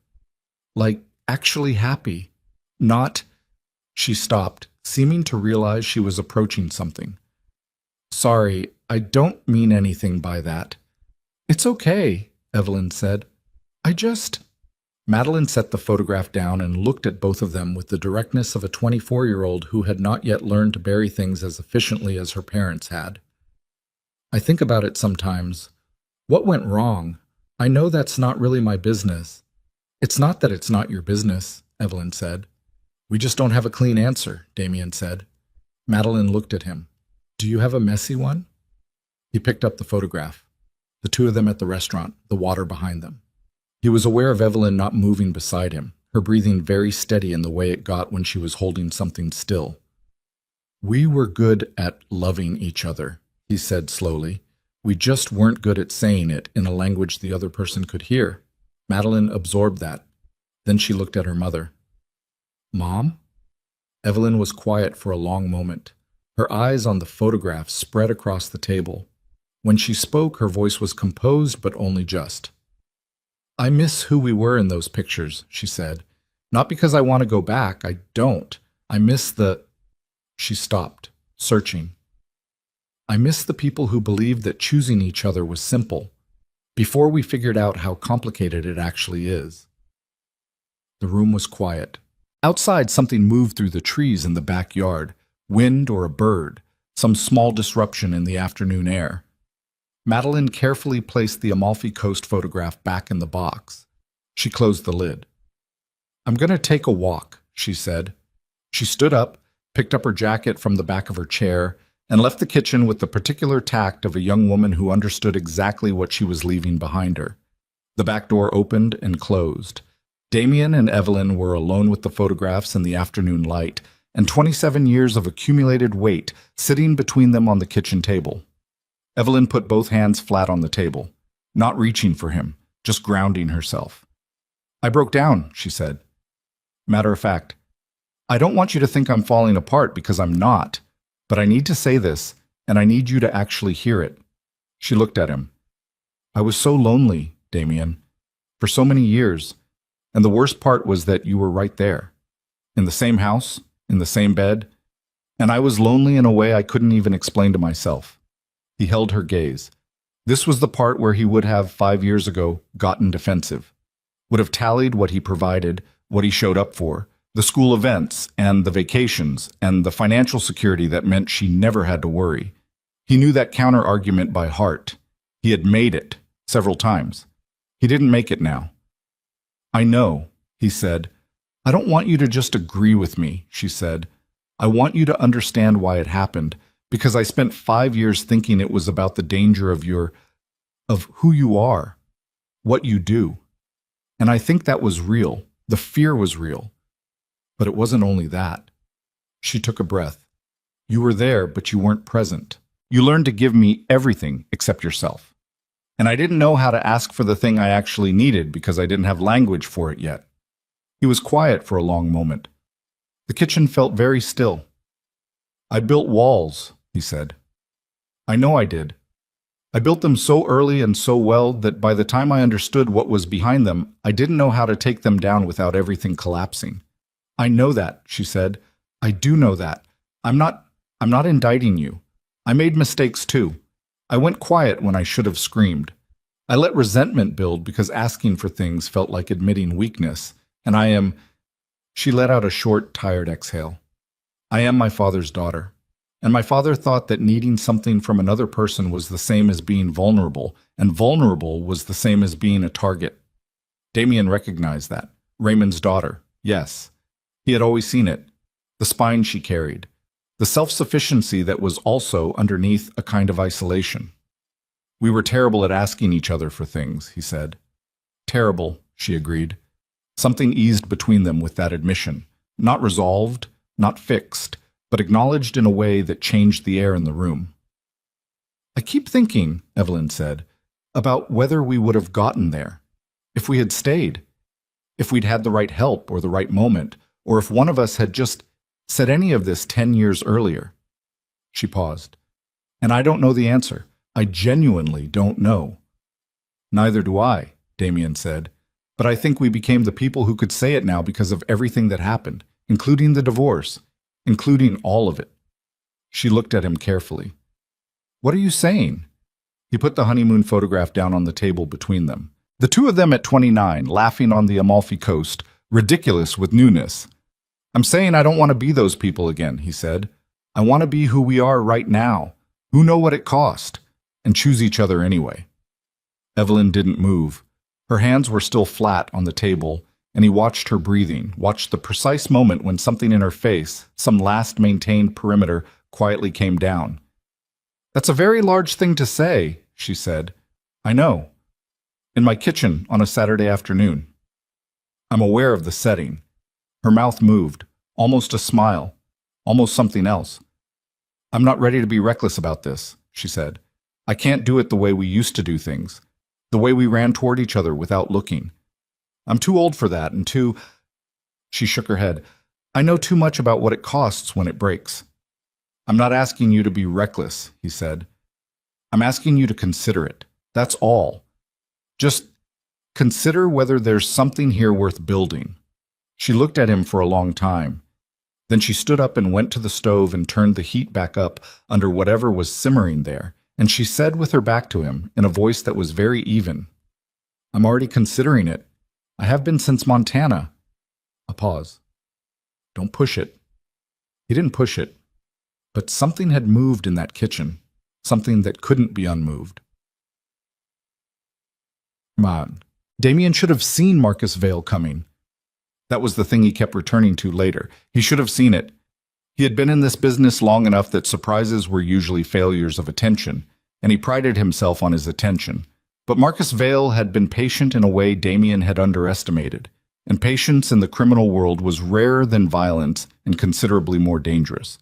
"Like, actually happy. Not—" She stopped, seeming to realize she was approaching something. "Sorry, I don't mean anything by that." "It's okay," Evelyn said. "I just—" Madeline set the photograph down and looked at both of them with the directness of a 24-year-old who had not yet learned to bury things as efficiently as her parents had. "I think about it sometimes. What went wrong? I know that's not really my business." "It's not that it's not your business," Evelyn said. "We just don't have a clean answer," Damien said. Madeline looked at him. "Do you have a messy one?" He picked up the photograph. The two of them at the restaurant, the water behind them. He was aware of Evelyn not moving beside him, her breathing very steady in the way it got when she was holding something still. "We were good at loving each other," he said slowly. "We just weren't good at saying it in a language the other person could hear." Madeline absorbed that. Then she looked at her mother. "Mom?" Evelyn was quiet for a long moment. Her eyes on the photograph spread across the table. When she spoke, her voice was composed but only just. "I miss who we were in those pictures," she said. "Not because I want to go back. I don't. I miss the—" She stopped, searching. "I miss the people who believed that choosing each other was simple, before we figured out how complicated it actually is." The room was quiet. Outside, something moved through the trees in the backyard, wind or a bird, some small disruption in the afternoon air. Madeline carefully placed the Amalfi Coast photograph back in the box. She closed the lid. "I'm going to take a walk," she said. She stood up, picked up her jacket from the back of her chair, and left the kitchen with the particular tact of a young woman who understood exactly what she was leaving behind her. The back door opened and closed. Damien and Evelyn were alone with the photographs in the afternoon light, and 27 years of accumulated weight sitting between them on the kitchen table. Evelyn put both hands flat on the table, not reaching for him, just grounding herself. "I broke down," she said. "Matter of fact, I don't want you to think I'm falling apart because I'm not, but I need to say this, and I need you to actually hear it." She looked at him. "I was so lonely, Damien, for so many years, and the worst part was that you were right there, in the same house, in the same bed, and I was lonely in a way I couldn't even explain to myself." He held her gaze. This was the part where he would have, 5 years ago, gotten defensive. Would have tallied what he provided, what he showed up for, the school events and the vacations and the financial security that meant she never had to worry. He knew that counter-argument by heart. He had made it several times. He didn't make it now. "I know," he said. "I don't want you to just agree with me," she said. "I want you to understand why it happened, because I spent 5 years thinking it was about the danger of who you are, what you do. And I think that was real. The fear was real. But it wasn't only that." She took a breath. "You were there, but you weren't present. You learned to give me everything except yourself. And I didn't know how to ask for the thing I actually needed because I didn't have language for it yet." He was quiet for a long moment. The kitchen felt very still. "I built walls," he said. "I know I did. I built them so early and so well that by the time I understood what was behind them, I didn't know how to take them down without everything collapsing." "I know that," she said. "I do know that. I'm not indicting you. I made mistakes too. I went quiet when I should have screamed. I let resentment build because asking for things felt like admitting weakness, and I am— She let out a short, tired exhale. I am my father's daughter, and my father thought that needing something from another person was the same as being vulnerable, and vulnerable was the same as being a target. Damien recognized that. Raymond's daughter, yes. He had always seen it. The spine she carried. The self-sufficiency that was also underneath a kind of isolation. We were terrible at asking each other for things, he said. Terrible, she agreed. Something eased between them with that admission. Not resolved, not fixed, but acknowledged in a way that changed the air in the room. I keep thinking, Evelyn said, about whether we would have gotten there. If we had stayed. If we'd had the right help or the right moment, or if one of us had just said any of this 10 years earlier. She paused. And I don't know the answer. I genuinely don't know. Neither do I, Damien said. But I think we became the people who could say it now because of everything that happened, including the divorce, including all of it. She looked at him carefully. What are you saying? He put the honeymoon photograph down on the table between them. The two of them at 29, laughing on the Amalfi Coast, ridiculous with newness. I'm saying I don't want to be those people again, he said. I want to be who we are right now, who know what it cost, and choose each other anyway. Evelyn didn't move. Her hands were still flat on the table, and he watched her breathing, watched the precise moment when something in her face, some last maintained perimeter, quietly came down. That's a very large thing to say, she said. I know. In my kitchen on a Saturday afternoon. I'm aware of the setting. Her mouth moved, almost a smile, almost something else. I'm not ready to be reckless about this, she said. I can't do it the way we used to do things, the way we ran toward each other without looking. I'm too old for that and too— She shook her head. I know too much about what it costs when it breaks. I'm not asking you to be reckless, he said. I'm asking you to consider it. That's all. Just consider whether there's something here worth building. She looked at him for a long time. Then she stood up and went to the stove and turned the heat back up under whatever was simmering there, and she said with her back to him, in a voice that was very even, I'm already considering it. I have been since Montana. A pause. Don't push it. He didn't push it, but something had moved in that kitchen, something that couldn't be unmoved. Come on. Damien should have seen Marcus Vale coming. That was the thing he kept returning to later. He should have seen it. He had been in this business long enough that surprises were usually failures of attention, and he prided himself on his attention. But Marcus Vale had been patient in a way Damien had underestimated, and patience in the criminal world was rarer than violence and considerably more dangerous.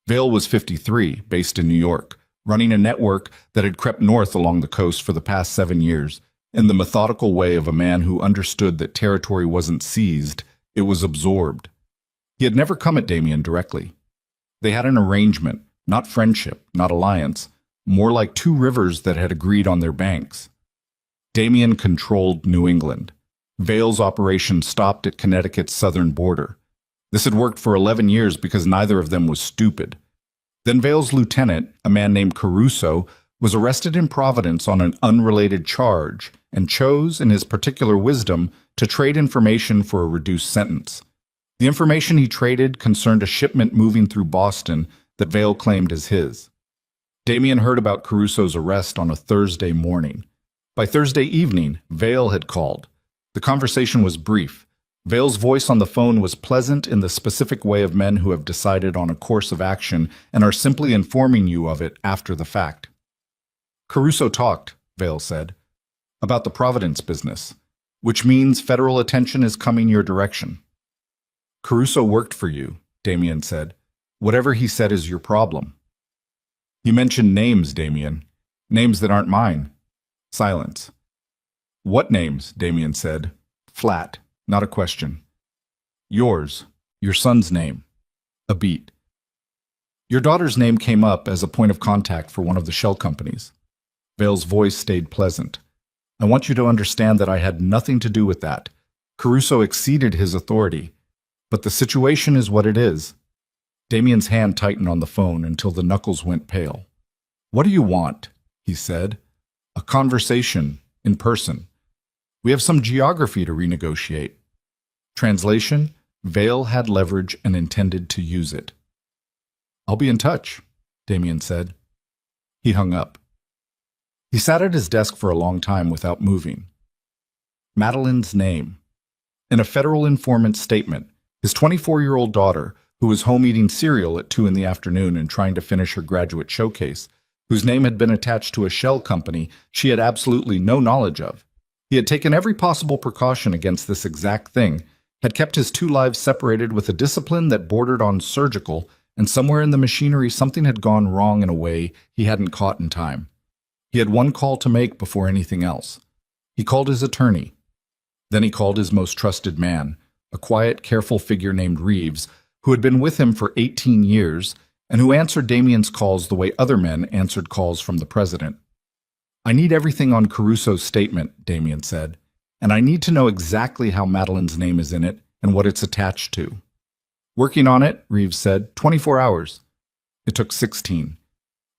Vale was 53, based in New York, running a network that had crept north along the coast for the past 7 years, in the methodical way of a man who understood that territory wasn't seized, it was absorbed. He had never come at Damien directly. They had an arrangement, not friendship, not alliance, more like two rivers that had agreed on their banks. Damien controlled New England. Vale's operation stopped at Connecticut's southern border. This had worked for 11 years because neither of them was stupid. Then Vale's lieutenant, a man named Caruso, was arrested in Providence on an unrelated charge and chose, in his particular wisdom, to trade information for a reduced sentence. The information he traded concerned a shipment moving through Boston that Vale claimed as his. Damien heard about Caruso's arrest on a Thursday morning. By Thursday evening, Vale had called. The conversation was brief. Vale's voice on the phone was pleasant in the specific way of men who have decided on a course of action and are simply informing you of it after the fact. Caruso talked, Vale said, about the Providence business, which means federal attention is coming your direction. Caruso worked for you, Damien said. Whatever he said is your problem. He mentioned names, Damien. Names that aren't mine. Silence. What names? Damien said. Flat, not a question. Yours, your son's name. A beat. Your daughter's name came up as a point of contact for one of the shell companies. Vale's voice stayed pleasant. I want you to understand that I had nothing to do with that. Caruso exceeded his authority. But the situation is what it is. Damien's hand tightened on the phone until the knuckles went pale. What do you want? he said. A conversation, in person. We have some geography to renegotiate. Translation, Vale had leverage and intended to use it. I'll be in touch, Damien said. He hung up. He sat at his desk for a long time without moving. Madeline's name. In a federal informant's statement, his 24-year-old daughter, who was home eating cereal at 2 in the afternoon and trying to finish her graduate showcase, whose name had been attached to a shell company she had absolutely no knowledge of. He had taken every possible precaution against this exact thing, had kept his 2 lives separated with a discipline that bordered on surgical, and somewhere in the machinery something had gone wrong in a way he hadn't caught in time. He had one call to make before anything else. He called his attorney. Then he called his most trusted man, a quiet, careful figure named Reeves, who had been with him for 18 years and who answered Damien's calls the way other men answered calls from the president. I need everything on Caruso's statement, Damien said, and I need to know exactly how Madeline's name is in it and what it's attached to. Working on it, Reeves said, 24 hours. It took 16.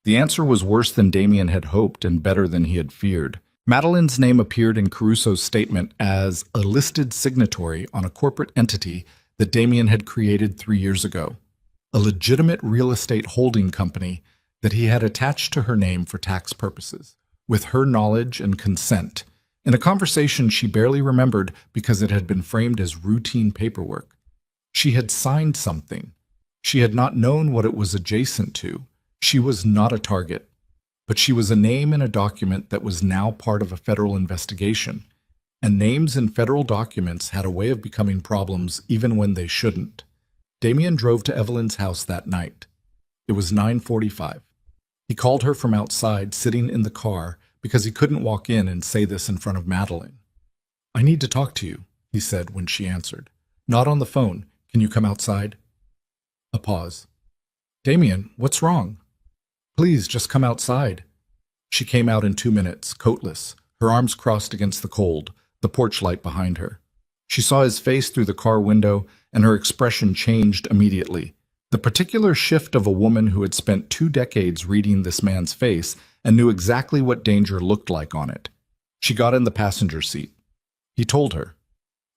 The answer was worse than Damien had hoped and better than he had feared. Madeline's name appeared in Caruso's statement as a listed signatory on a corporate entity that Damien had created 3 years ago, a legitimate real estate holding company that he had attached to her name for tax purposes, with her knowledge and consent, in a conversation she barely remembered because it had been framed as routine paperwork. She had signed something. She had not known what it was adjacent to. She was not a target, but she was a name in a document that was now part of a federal investigation, and names in federal documents had a way of becoming problems even when they shouldn't. Damien drove to Evelyn's house that night. It was 9:45. He called her from outside, sitting in the car, because he couldn't walk in and say this in front of Madeline. I need to talk to you, he said when she answered. Not on the phone. Can you come outside? A pause. Damien, what's wrong? Please, just come outside. She came out in 2 minutes, coatless, her arms crossed against the cold, the porch light behind her. She saw his face through the car window, and her expression changed immediately. The particular shift of a woman who had spent 2 decades reading this man's face and knew exactly what danger looked like on it. She got in the passenger seat. He told her.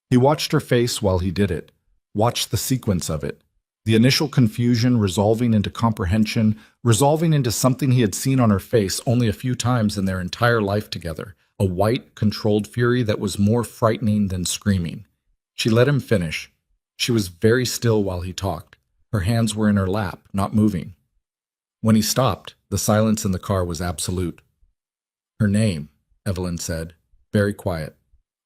He watched her face while he did it, watched the sequence of it. The initial confusion resolving into comprehension, resolving into something he had seen on her face only a few times in their entire life together, a white, controlled fury that was more frightening than screaming. She let him finish. She was very still while he talked. Her hands were in her lap, not moving. When he stopped, the silence in the car was absolute. Her name, Evelyn said, very quiet,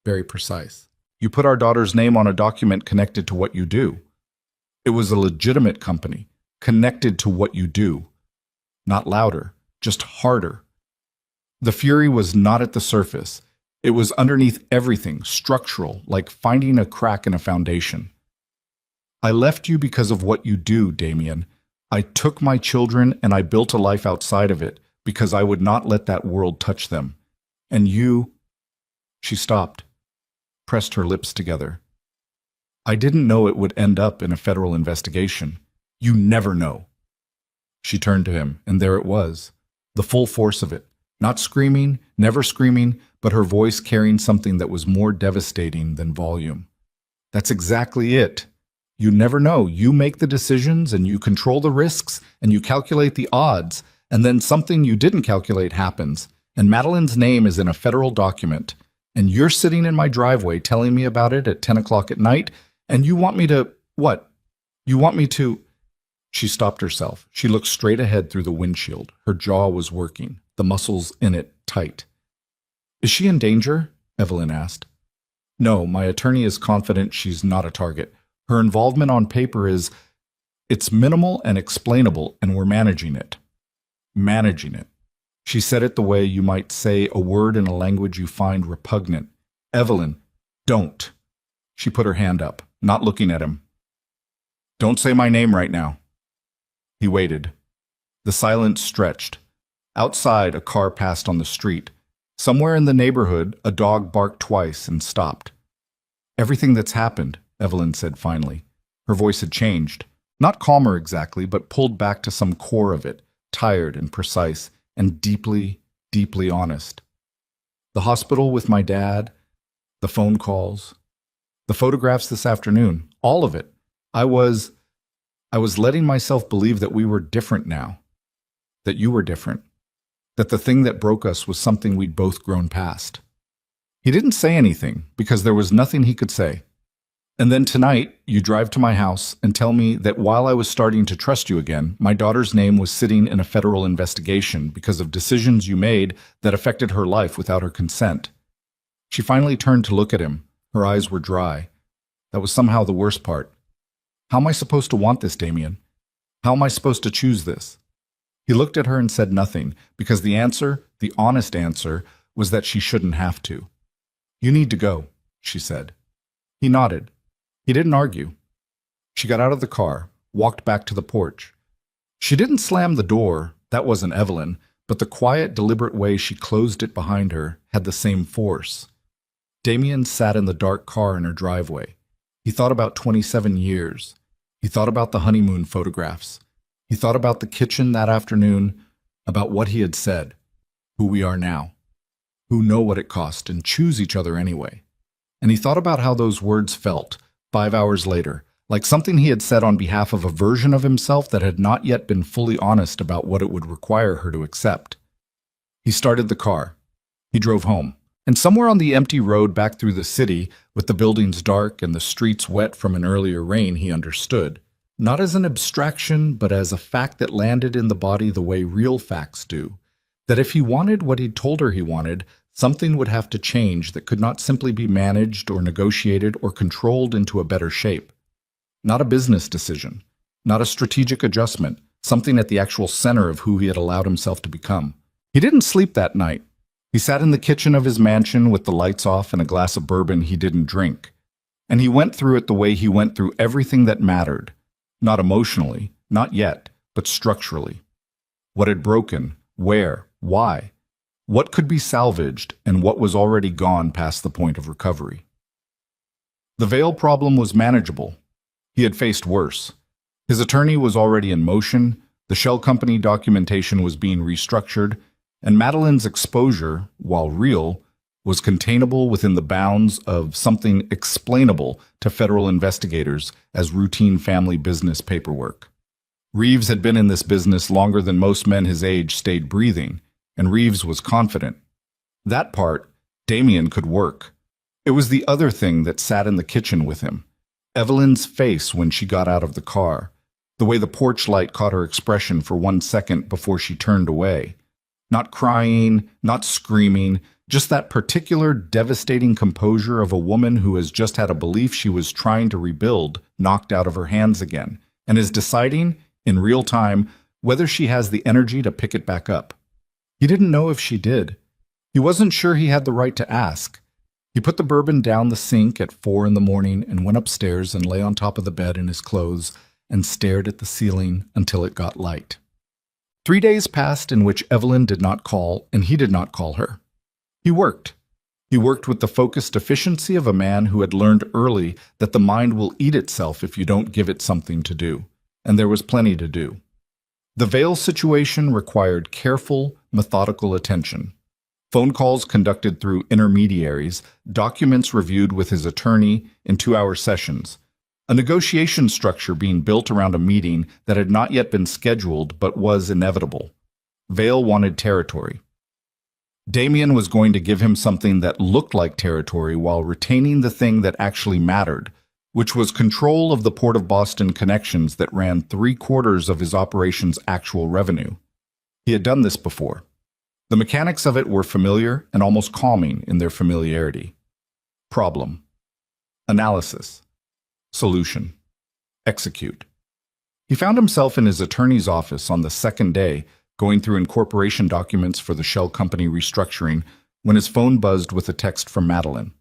very precise. You put our daughter's name on a document connected to what you do. It was a legitimate company, connected to what you do. Not louder, just harder. The fury was not at the surface. It was underneath everything, structural, like finding a crack in a foundation. I left you because of what you do, Damien. I took my children and I built a life outside of it because I would not let that world touch them. And you... She stopped, pressed her lips together. I didn't know it would end up in a federal investigation. You never know. She turned to him, and there it was, the full force of it. Not screaming, never screaming, but her voice carrying something that was more devastating than volume. That's exactly it. You never know. You make the decisions, and you control the risks, and you calculate the odds, and then something you didn't calculate happens, and Madeline's name is in a federal document, and you're sitting in my driveway telling me about it at 10 o'clock at night, and you want me to, what? You want me to... She stopped herself. She looked straight ahead through the windshield. Her jaw was working, the muscles in it tight. Is she in danger? Evelyn asked. No, my attorney is confident she's not a target. Her involvement on paper is... It's minimal and explainable, and we're managing it. Managing it. She said it the way you might say a word in a language you find repugnant. Evelyn, don't. She put her hand up, not looking at him. Don't say my name right now. He waited. The silence stretched. Outside, a car passed on the street. Somewhere in the neighborhood, a dog barked twice and stopped. Everything that's happened, Evelyn said finally. Her voice had changed. Not calmer exactly, but pulled back to some core of it, tired and precise, and deeply, deeply honest. The hospital with my dad, the phone calls, the photographs this afternoon, all of it. I was I was letting myself believe that we were different now, that you were different, that the thing that broke us was something we'd both grown past. He didn't say anything because there was nothing he could say. And then tonight, you drive to my house and tell me that while I was starting to trust you again, my daughter's name was sitting in a federal investigation because of decisions you made that affected her life without her consent. She finally turned to look at him. Her eyes were dry. That was somehow the worst part. How am I supposed to want this, Damien? How am I supposed to choose this? He looked at her and said nothing, because the answer, the honest answer, was that she shouldn't have to. You need to go, she said. He nodded. He didn't argue. She got out of the car, walked back to the porch. She didn't slam the door, that wasn't Evelyn, but the quiet, deliberate way she closed it behind her had the same force. Damien sat in the dark car in her driveway. He thought about 27 years. He thought about the honeymoon photographs. He thought about the kitchen that afternoon, about what he had said, who we are now, who know what it cost and choose each other anyway. And he thought about how those words felt 5 hours later, like something he had said on behalf of a version of himself that had not yet been fully honest about what it would require her to accept. He started the car. He drove home. And somewhere on the empty road back through the city, with the buildings dark and the streets wet from an earlier rain, he understood. Not as an abstraction, but as a fact that landed in the body the way real facts do. That if he wanted what he'd told her he wanted, something would have to change that could not simply be managed or negotiated or controlled into a better shape. Not a business decision. Not a strategic adjustment. Something at the actual center of who he had allowed himself to become. He didn't sleep that night. He sat in the kitchen of his mansion with the lights off and a glass of bourbon he didn't drink. And he went through it the way he went through everything that mattered. Not emotionally, not yet, but structurally. What had broken, where, why, what could be salvaged, and what was already gone past the point of recovery. The veil problem was manageable. He had faced worse. His attorney was already in motion, the shell company documentation was being restructured, and Madeline's exposure, while real, was containable within the bounds of something explainable to federal investigators as routine family business paperwork. Reeves had been in this business longer than most men his age stayed breathing, and Reeves was confident. That part, Damien could work. It was the other thing that sat in the kitchen with him. Evelyn's face when she got out of the car, the way the porch light caught her expression for 1 second before she turned away. Not crying, not screaming, just that particular devastating composure of a woman who has just had a belief she was trying to rebuild knocked out of her hands again, and is deciding, in real time, whether she has the energy to pick it back up. He didn't know if she did. He wasn't sure he had the right to ask. He put the bourbon down the sink at 4 in the morning and went upstairs and lay on top of the bed in his clothes and stared at the ceiling until it got light. 3 days passed in which Evelyn did not call and he did not call her. He worked. He worked with the focused efficiency of a man who had learned early that the mind will eat itself if you don't give it something to do, and there was plenty to do. The veil situation required careful, methodical attention. Phone calls conducted through intermediaries, documents reviewed with his attorney in 2-hour sessions, a negotiation structure being built around a meeting that had not yet been scheduled but was inevitable. Vale wanted territory. Damien was going to give him something that looked like territory while retaining the thing that actually mattered, which was control of the Port of Boston connections that ran 3/4 of his operation's actual revenue. He had done this before. The mechanics of it were familiar and almost calming in their familiarity. Problem. Analysis. Solution. Execute. He found himself in his attorney's office on the second day, going through incorporation documents for the shell company restructuring, when his phone buzzed with a text from Madeline.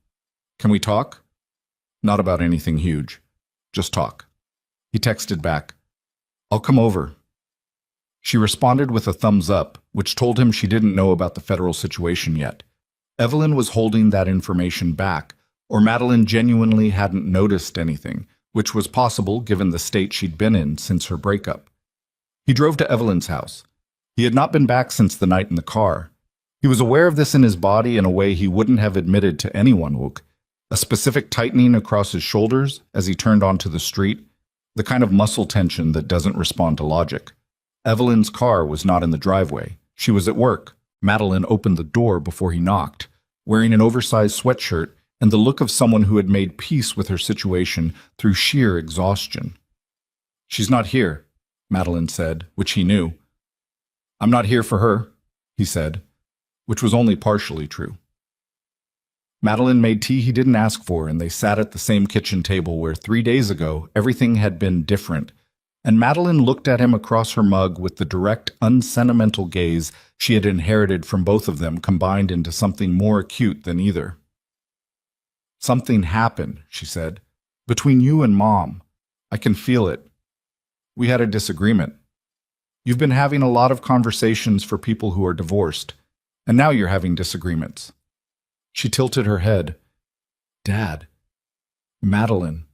Can we talk? Not about anything huge. Just talk. He texted back, I'll come over. She responded with a thumbs up, which told him she didn't know about the federal situation yet. Evelyn was holding that information back, or Madeline genuinely hadn't noticed anything, which was possible given the state she'd been in since her breakup. He drove to Evelyn's house. He had not been back since the night in the car. He was aware of this in his body in a way he wouldn't have admitted to anyone, Wook. A specific tightening across his shoulders as he turned onto the street, the kind of muscle tension that doesn't respond to logic. Evelyn's car was not in the driveway. She was at work. Madeline opened the door before he knocked, wearing an oversized sweatshirt and the look of someone who had made peace with her situation through sheer exhaustion. "She's not here," Madeline said, which he knew. "I'm not here for her," he said, which was only partially true. Madeline made tea he didn't ask for, and they sat at the same kitchen table where 3 days ago everything had been different, and Madeline looked at him across her mug with the direct, unsentimental gaze she had inherited from both of them combined into something more acute than either. "Something happened," she said, "between you and Mom. I can feel it. We had a disagreement. You've been having a lot of conversations for people who are divorced, and now you're having disagreements." She tilted her head. "Dad." "Madeline,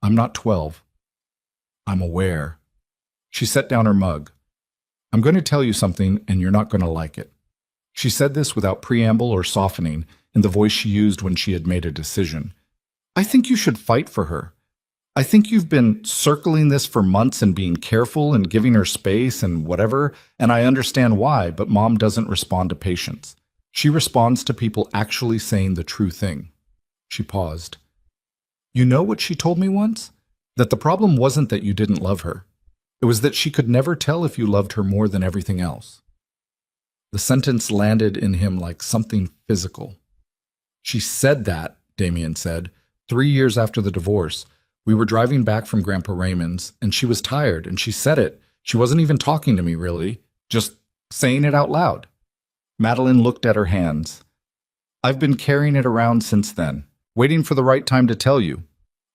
I'm not 12. I'm aware." She set down her mug. "I'm going to tell you something, and you're not going to like it." She said this without preamble or softening, in the voice she used when she had made a decision. "I think you should fight for her. I think you've been circling this for months and being careful and giving her space and whatever, and I understand why, but Mom doesn't respond to patience. She responds to people actually saying the true thing." She paused. "You know what she told me once? That the problem wasn't that you didn't love her. It was that she could never tell if you loved her more than everything else." The sentence landed in him like something physical. "She said that," Damien said, 3 years after the divorce. We were driving back from Grandpa Raymond's, and she was tired, and she said it. She wasn't even talking to me, really, just saying it out loud." Madeline looked at her hands. "I've been carrying it around since then, waiting for the right time to tell you.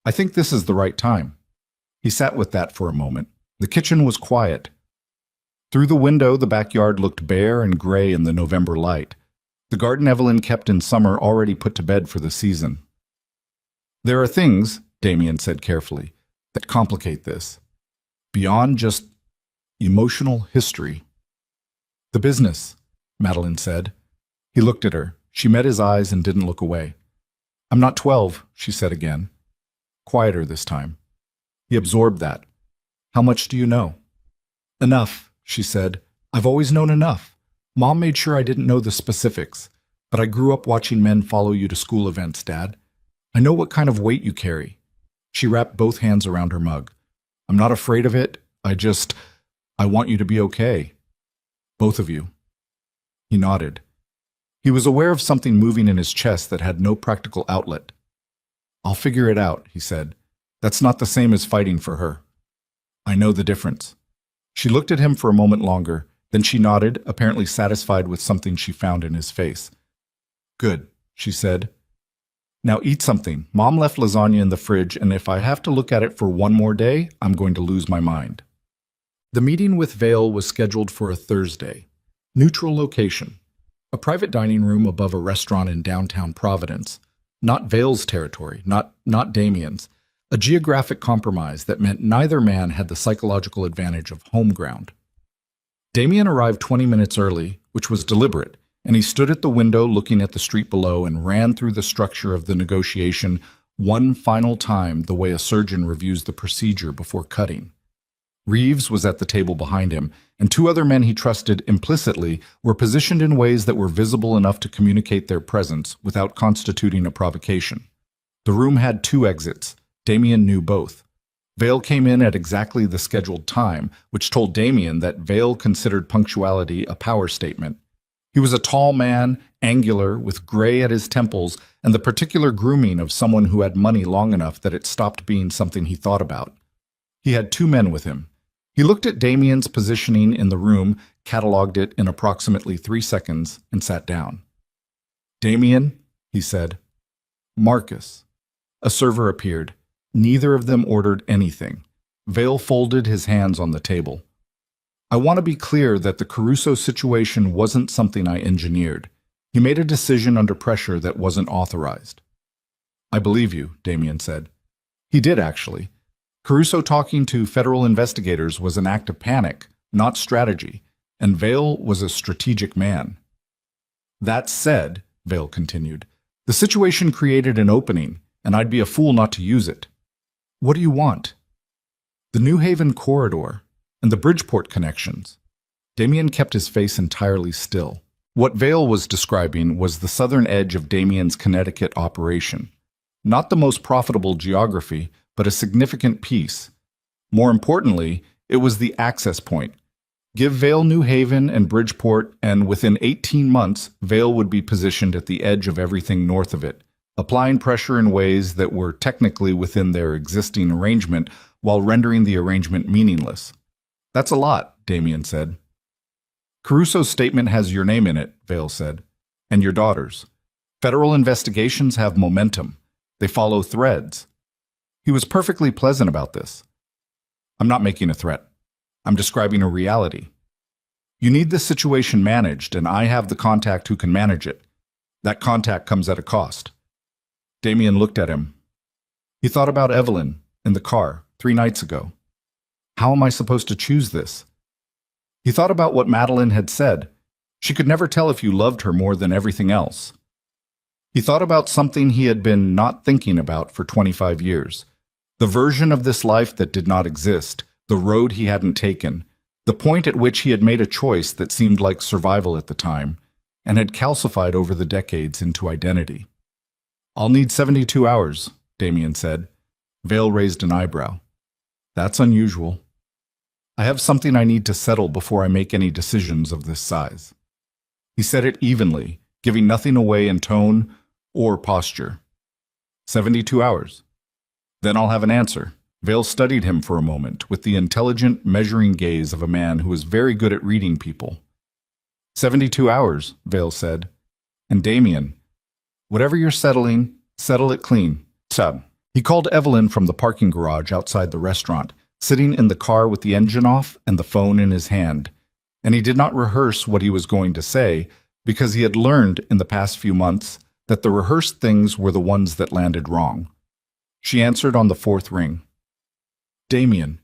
I think this is the right time." He sat with that for a moment. The kitchen was quiet. Through the window, the backyard looked bare and gray in the November light. The garden Evelyn kept in summer already put to bed for the season. "There are things," Damien said carefully, "that complicate this. Beyond just emotional history." "The business," Madeline said. He looked at her. She met his eyes and didn't look away. "I'm not 12, she said again. Quieter this time. He absorbed that. "How much do you know?" "Enough," she said. "I've always known enough. Mom made sure I didn't know the specifics, but I grew up watching men follow you to school events, Dad. I know what kind of weight you carry." She wrapped both hands around her mug. "I'm not afraid of it. I want you to be okay. Both of you." He nodded. He was aware of something moving in his chest that had no practical outlet. "I'll figure it out," he said. "That's not the same as fighting for her." "I know the difference." She looked at him for a moment longer, then she nodded, apparently satisfied with something she found in his face. "Good," she said. "Now eat something. Mom left lasagna in the fridge, and if I have to look at it for one more day, I'm going to lose my mind." The meeting with Vale was scheduled for a Thursday. Neutral location. A private dining room above a restaurant in downtown Providence. Not Vale's territory, not Damien's. A geographic compromise that meant neither man had the psychological advantage of home ground. Damien arrived 20 minutes early, which was deliberate, and he stood at the window looking at the street below and ran through the structure of the negotiation one final time the way a surgeon reviews the procedure before cutting. Reeves was at the table behind him, and 2 other men he trusted implicitly were positioned in ways that were visible enough to communicate their presence without constituting a provocation. The room had 2 exits. Damien knew both. Vale came in at exactly the scheduled time, which told Damien that Vale considered punctuality a power statement. He was a tall man, angular, with gray at his temples, and the particular grooming of someone who had money long enough that it stopped being something he thought about. He had 2 men with him. He looked at Damien's positioning in the room, cataloged it in approximately 3 seconds, and sat down. "Damien," he said. "Marcus." A server appeared. Neither of them ordered anything. Vale folded his hands on the table. "I want to be clear that the Caruso situation wasn't something I engineered. He made a decision under pressure that wasn't authorized." "I believe you," Damien said. He did, actually. Caruso talking to federal investigators was an act of panic, not strategy, and Vale was a strategic man. That said, Vale continued, the situation created an opening, and I'd be a fool not to use it. What do you want? The New Haven corridor and the Bridgeport connections. Damien kept his face entirely still. What Vale was describing was the southern edge of Damien's Connecticut operation. Not the most profitable geography, but a significant piece. More importantly, it was the access point. Give Vale New Haven and Bridgeport, and within 18 months, Vale would be positioned at the edge of everything north of it, applying pressure in ways that were technically within their existing arrangement while rendering the arrangement meaningless. That's a lot, Damien said. Caruso's statement has your name in it, Vale said, and your daughter's. Federal investigations have momentum. They follow threads. He was perfectly pleasant about this. I'm not making a threat. I'm describing a reality. You need this situation managed, and I have the contact who can manage it. That contact comes at a cost. Damien looked at him. He thought about Evelyn in the car 3 nights ago. How am I supposed to choose this? He thought about what Madeline had said. She could never tell if you loved her more than everything else. He thought about something he had been not thinking about for 25 years. The version of this life that did not exist, the road he hadn't taken, the point at which he had made a choice that seemed like survival at the time, and had calcified over the decades into identity. I'll need 72 hours, Damien said. Vale raised an eyebrow. That's unusual. I have something I need to settle before I make any decisions of this size. He said it evenly, giving nothing away in tone or posture. 72 hours. Then I'll have an answer. Vale studied him for a moment with the intelligent, measuring gaze of a man who is very good at reading people. 72 hours, Vale said. And Damien, whatever you're settling, settle it clean. Sub. He called Evelyn from the parking garage outside the restaurant, sitting in the car with the engine off and the phone in his hand, and he did not rehearse what he was going to say because he had learned in the past few months that the rehearsed things were the ones that landed wrong. She answered on the 4th ring. Damien,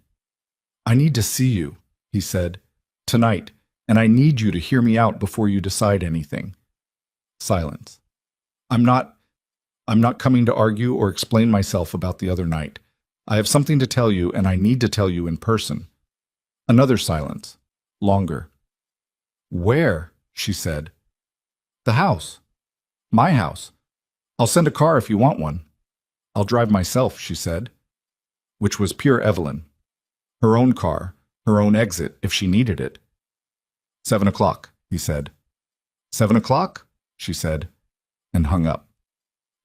I need to see you, he said, tonight, and I need you to hear me out before you decide anything. Silence. I'm not coming to argue or explain myself about the other night. I have something to tell you, and I need to tell you in person. Another silence. Longer. Where? She said. The house. My house. I'll send a car if you want one. I'll drive myself, she said. Which was pure Evelyn. Her own car, her own exit if she needed it. 7 o'clock, he said. 7 o'clock, she said, and hung up.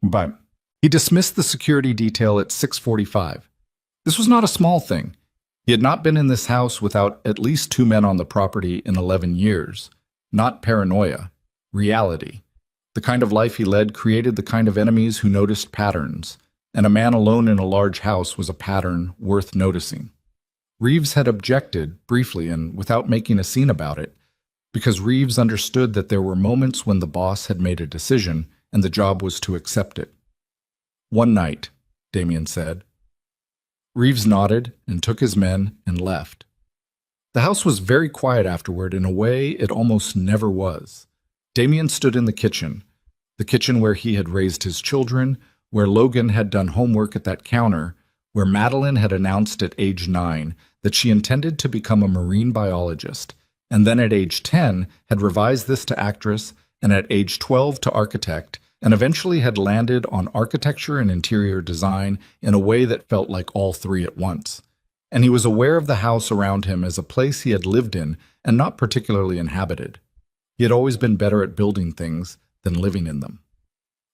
But he dismissed the security detail at 6:45. This was not a small thing. He had not been in this house without at least 2 men on the property in 11 years. Not paranoia. Reality. The kind of life he led created the kind of enemies who noticed patterns, and a man alone in a large house was a pattern worth noticing. Reeves had objected, briefly and without making a scene about it, because Reeves understood that there were moments when the boss had made a decision and the job was to accept it. One night, Damien said. Reeves nodded and took his men and left. The house was very quiet afterward in a way it almost never was. Damien stood in the kitchen where he had raised his children, where Logan had done homework at that counter, where Madeline had announced at age 9 that she intended to become a marine biologist, and then at age 10 had revised this to actress, and at age 12 to architect, and eventually had landed on architecture and interior design in a way that felt like all 3 at once. And he was aware of the house around him as a place he had lived in and not particularly inhabited. He had always been better at building things than living in them.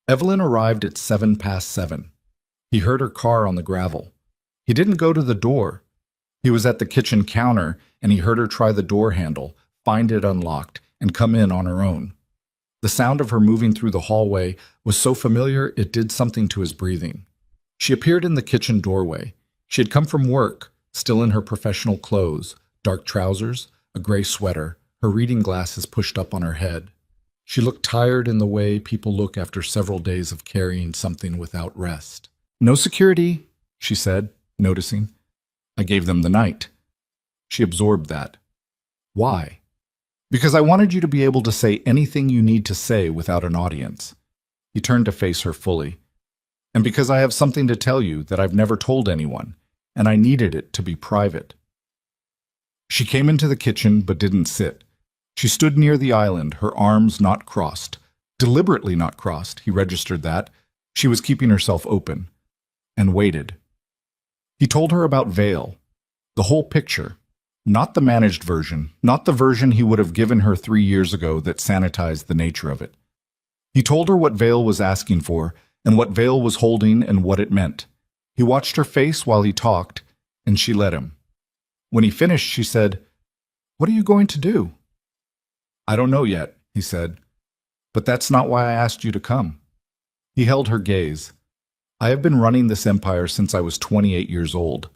Evelyn arrived at 7:07. He heard her car on the gravel. He didn't go to the door. He was at the kitchen counter, and he heard her try the door handle, find it unlocked, and come in on her own. The sound of her moving through the hallway was so familiar it did something to his breathing. She appeared in the kitchen doorway. She had come from work, still in her professional clothes, dark trousers, a gray sweater, her reading glasses pushed up on her head. She looked tired in the way people look after several days of carrying something without rest. "No security," she said, noticing. "I gave them the night." She absorbed that. Why? Because I wanted you to be able to say anything you need to say without an audience. He turned to face her fully. And because I have something to tell you that I've never told anyone, and I needed it to be private. She came into the kitchen but didn't sit. She stood near the island, her arms not crossed. Deliberately not crossed, he registered that. She was keeping herself open. And waited. He told her about Veil. The whole picture. Not the managed version, not the version he would have given her 3 years ago that sanitized the nature of it. He told her what Veil was asking for, and what Veil was holding and what it meant. He watched her face while he talked, and she let him. When he finished, she said, "What are you going to do?" "I don't know yet," he said. "But that's not why I asked you to come." He held her gaze. "I have been running this empire since I was 28 years old.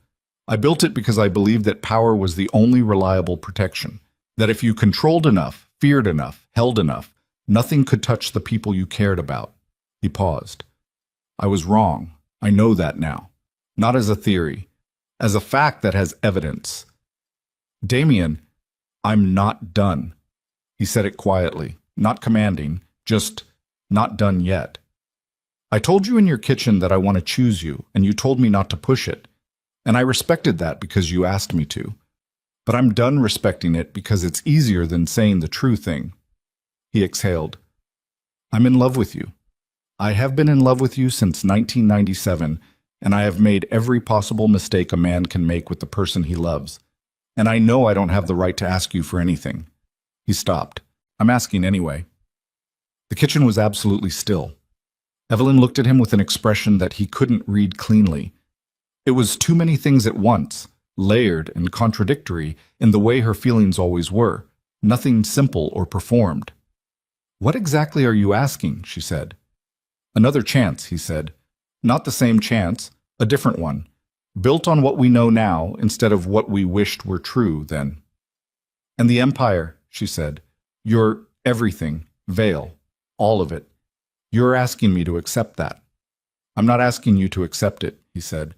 I built it because I believed that power was the only reliable protection, that if you controlled enough, feared enough, held enough, nothing could touch the people you cared about." He paused. "I was wrong. I know that now. Not as a theory, as a fact that has evidence. Damien, I'm not done." He said it quietly, not commanding, just not done yet. "I told you in your kitchen that I want to choose you, and you told me not to push it. And I respected that because you asked me to. But I'm done respecting it because it's easier than saying the true thing." He exhaled. "I'm in love with you. I have been in love with you since 1997, and I have made every possible mistake a man can make with the person he loves. And I know I don't have the right to ask you for anything." He stopped. "I'm asking anyway." The kitchen was absolutely still. Evelyn looked at him with an expression that he couldn't read cleanly. It was too many things at once, layered and contradictory in the way her feelings always were, nothing simple or performed. "What exactly are you asking?" she said. "Another chance," he said. "Not the same chance, a different one, built on what we know now instead of what we wished were true then." "And the empire," she said. "Your everything, Veil, all of it. You're asking me to accept that." "I'm not asking you to accept it," he said.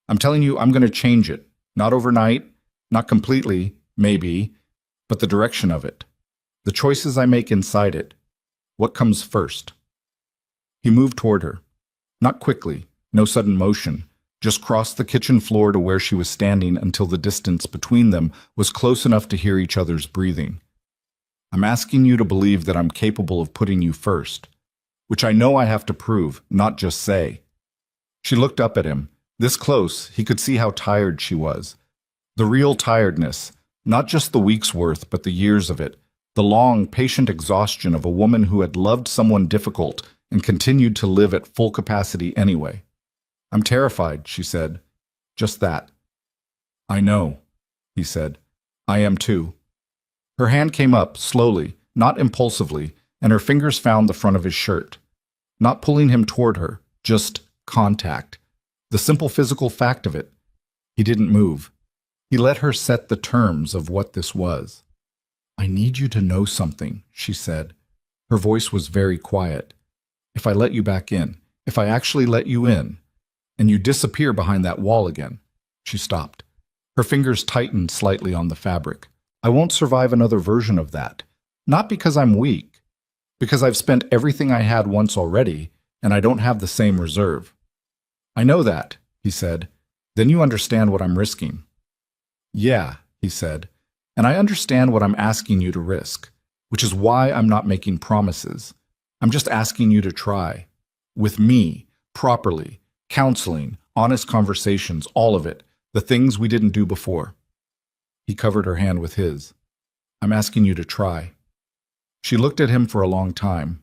"I'm telling you I'm going to change it. Not overnight, not completely, maybe, but the direction of it. The choices I make inside it. What comes first?" He moved toward her. Not quickly, no sudden motion, just crossed the kitchen floor to where she was standing until the distance between them was close enough to hear each other's breathing. "I'm asking you to believe that I'm capable of putting you first, which I know I have to prove, not just say." She looked up at him. This close, he could see how tired she was. The real tiredness, not just the week's worth, but the years of it. The long, patient exhaustion of a woman who had loved someone difficult and continued to live at full capacity anyway. "I'm terrified," she said. "Just that." "I know," he said. "I am too." Her hand came up, slowly, not impulsively, and her fingers found the front of his shirt. Not pulling him toward her, just contact. The simple physical fact of it. He didn't move. He let her set the terms of what this was. "I need you to know something," she said. Her voice was very quiet. "If I let you back in, if I actually let you in, and you disappear behind that wall again." She stopped. Her fingers tightened slightly on the fabric. "I won't survive another version of that. Not because I'm weak. Because I've spent everything I had once already, and I don't have the same reserve." "I know that," he said. "Then you understand what I'm risking." "Yeah," he said, "and I understand what I'm asking you to risk, which is why I'm not making promises. I'm just asking you to try. With me, properly, counseling, honest conversations, all of it, the things we didn't do before." He covered her hand with his. "I'm asking you to try." She looked at him for a long time.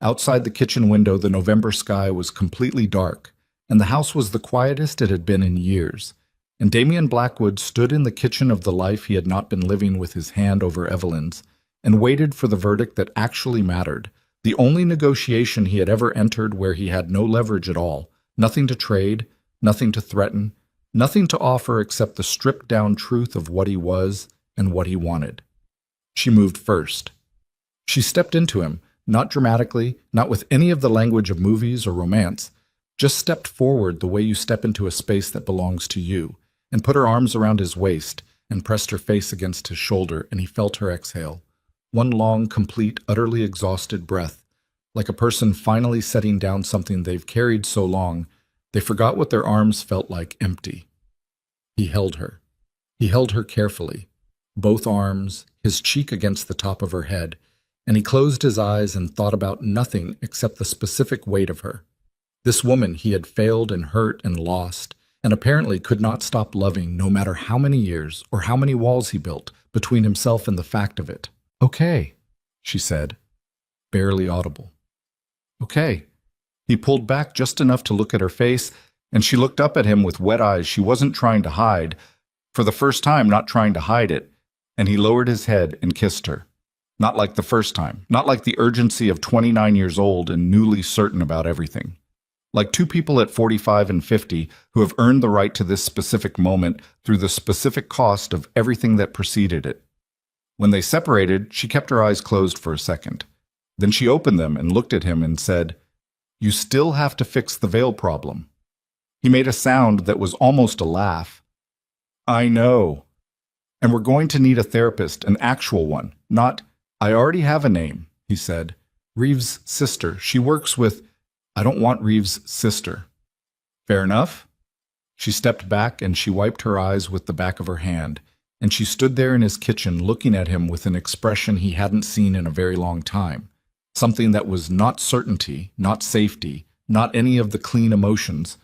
Outside the kitchen window, the November sky was completely dark, and the house was the quietest it had been in years. And Damien Blackwood stood in the kitchen of the life he had not been living with his hand over Evelyn's, and waited for the verdict that actually mattered, the only negotiation he had ever entered where he had no leverage at all, nothing to trade, nothing to threaten, nothing to offer except the stripped-down truth of what he was and what he wanted. She moved first. She stepped into him, not dramatically, not with any of the language of movies or romance, just stepped forward the way you step into a space that belongs to you, and put her arms around his waist and pressed her face against his shoulder, and he felt her exhale. One long, complete, utterly exhausted breath, like a person finally setting down something they've carried so long, they forgot what their arms felt like, empty. He held her. He held her carefully, both arms, his cheek against the top of her head, and he closed his eyes and thought about nothing except the specific weight of her. This woman he had failed and hurt and lost, and apparently could not stop loving no matter how many years or how many walls he built between himself and the fact of it. "Okay," she said, barely audible. "Okay." He pulled back just enough to look at her face, and she looked up at him with wet eyes she wasn't trying to hide, for the first time not trying to hide it, and he lowered his head and kissed her. Not like the first time, not like the urgency of 29 years old and newly certain about everything. Like two people at 45 and 50 who have earned the right to this specific moment through the specific cost of everything that preceded it. When they separated, she kept her eyes closed for a second. Then she opened them and looked at him and said, "You still have to fix the veil problem." He made a sound that was almost a laugh. "I know. And we're going to need a therapist, an actual one, not, I already have a name," he said. "Reeves' sister. She works with, I don't want Reeves' sister." "Fair enough." She stepped back and she wiped her eyes with the back of her hand, and she stood there in his kitchen looking at him with an expression he hadn't seen in a very long time. Something that was not certainty, not safety, not any of the clean emotions.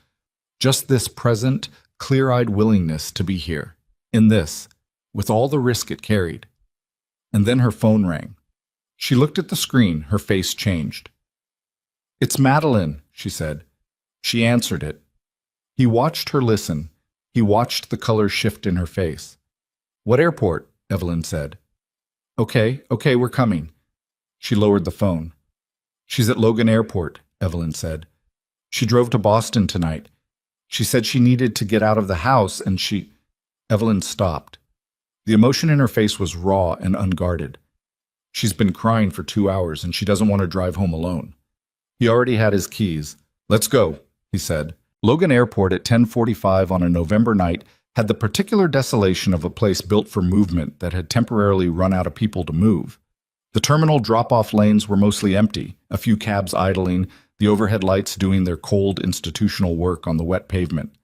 Just this present, clear-eyed willingness to be here, in this, with all the risk it carried. And then her phone rang. She looked at the screen, her face changed. "It's Madeline," she said. She answered it. He watched her listen. He watched the color shift in her face. "What airport?" Evelyn said. Okay, we're coming." She lowered the phone. "She's at Logan Airport," Evelyn said. "She drove to Boston tonight. She said she needed to get out of the house and she—" Evelyn stopped. The emotion in her face was raw and unguarded. "She's been crying for 2 hours and she doesn't want to drive home alone." He already had his keys. "Let's go," he said. Logan Airport at 10:45 on a November night had the particular desolation of a place built for movement that had temporarily run out of people to move. The terminal drop-off lanes were mostly empty, a few cabs idling, the overhead lights doing their cold institutional work on the wet pavement.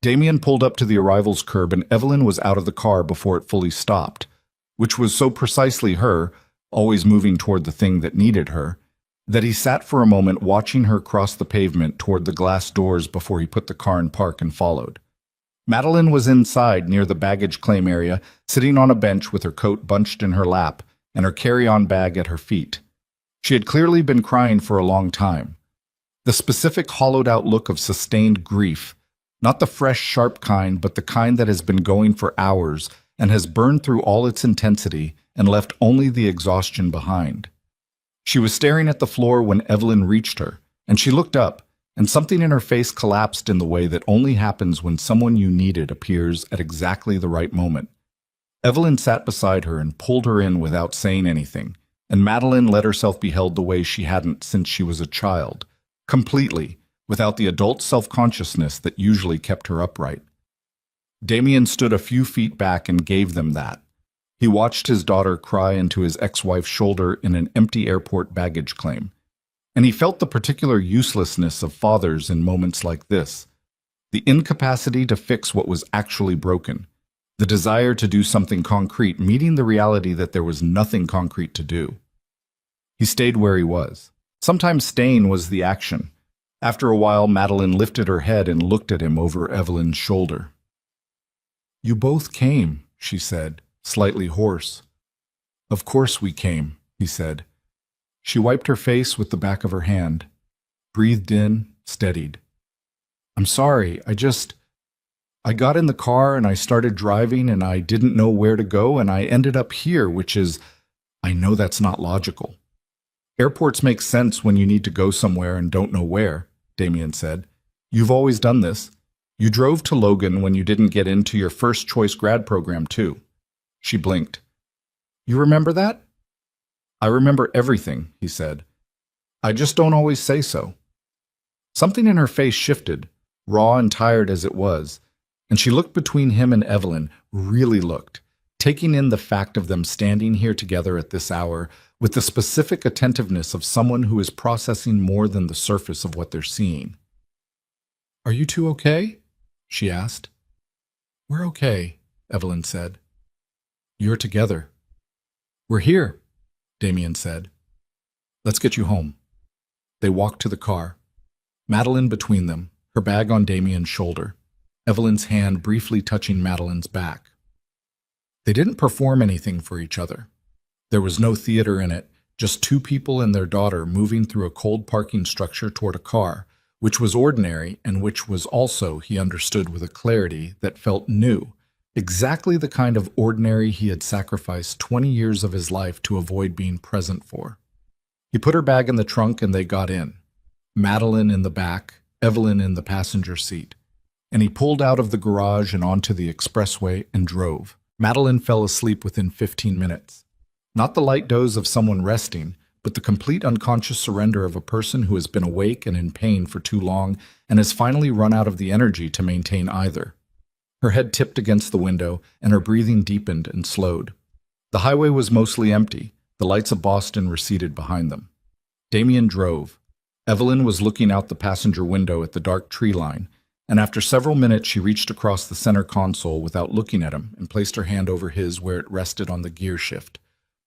Damien pulled up to the arrivals curb and Evelyn was out of the car before it fully stopped, which was so precisely her, always moving toward the thing that needed her, that he sat for a moment watching her cross the pavement toward the glass doors before he put the car in park and followed. Madeline was inside near the baggage claim area, sitting on a bench with her coat bunched in her lap and her carry-on bag at her feet. She had clearly been crying for a long time. The specific hollowed-out look of sustained grief, not the fresh, sharp kind, but the kind that has been going for hours and has burned through all its intensity and left only the exhaustion behind. She was staring at the floor when Evelyn reached her, and she looked up, and something in her face collapsed in the way that only happens when someone you needed appears at exactly the right moment. Evelyn sat beside her and pulled her in without saying anything, and Madeline let herself be held the way she hadn't since she was a child, completely, without the adult self-consciousness that usually kept her upright. Damien stood a few feet back and gave them that. He watched his daughter cry into his ex-wife's shoulder in an empty airport baggage claim. And he felt the particular uselessness of fathers in moments like this. The incapacity to fix what was actually broken. The desire to do something concrete, meeting the reality that there was nothing concrete to do. He stayed where he was. Sometimes staying was the action. After a while, Madeline lifted her head and looked at him over Evelyn's shoulder. "You both came," she said, slightly hoarse. "Of course we came," he said. She wiped her face with the back of her hand, breathed in, steadied. "I'm sorry, I got in the car and I started driving and I didn't know where to go and I ended up here, which is, I know that's not logical." "Airports make sense when you need to go somewhere and don't know where," Damien said. "You've always done this. You drove to Logan when you didn't get into your first choice grad program too." She blinked. "You remember that?" "I remember everything," he said. "I just don't always say so." Something in her face shifted, raw and tired as it was, and she looked between him and Evelyn, really looked, taking in the fact of them standing here together at this hour with the specific attentiveness of someone who is processing more than the surface of what they're seeing. "Are you two okay?" she asked. "We're okay," Evelyn said. "You're together." "We're here," Damien said. "Let's get you home." They walked to the car, Madeline between them, her bag on Damien's shoulder, Evelyn's hand briefly touching Madeline's back. They didn't perform anything for each other. There was no theater in it, just two people and their daughter moving through a cold parking structure toward a car, which was ordinary and which was also, he understood with a clarity that felt new, exactly the kind of ordinary he had sacrificed 20 years of his life to avoid being present for. He put her bag in the trunk and they got in, Madeline in the back, Evelyn in the passenger seat, and he pulled out of the garage and onto the expressway and drove. Madeline fell asleep within 15 minutes. Not the light doze of someone resting, but the complete unconscious surrender of a person who has been awake and in pain for too long and has finally run out of the energy to maintain either. Her head tipped against the window, and her breathing deepened and slowed. The highway was mostly empty. The lights of Boston receded behind them. Damien drove. Evelyn was looking out the passenger window at the dark tree line, and after several minutes she reached across the center console without looking at him and placed her hand over his where it rested on the gear shift.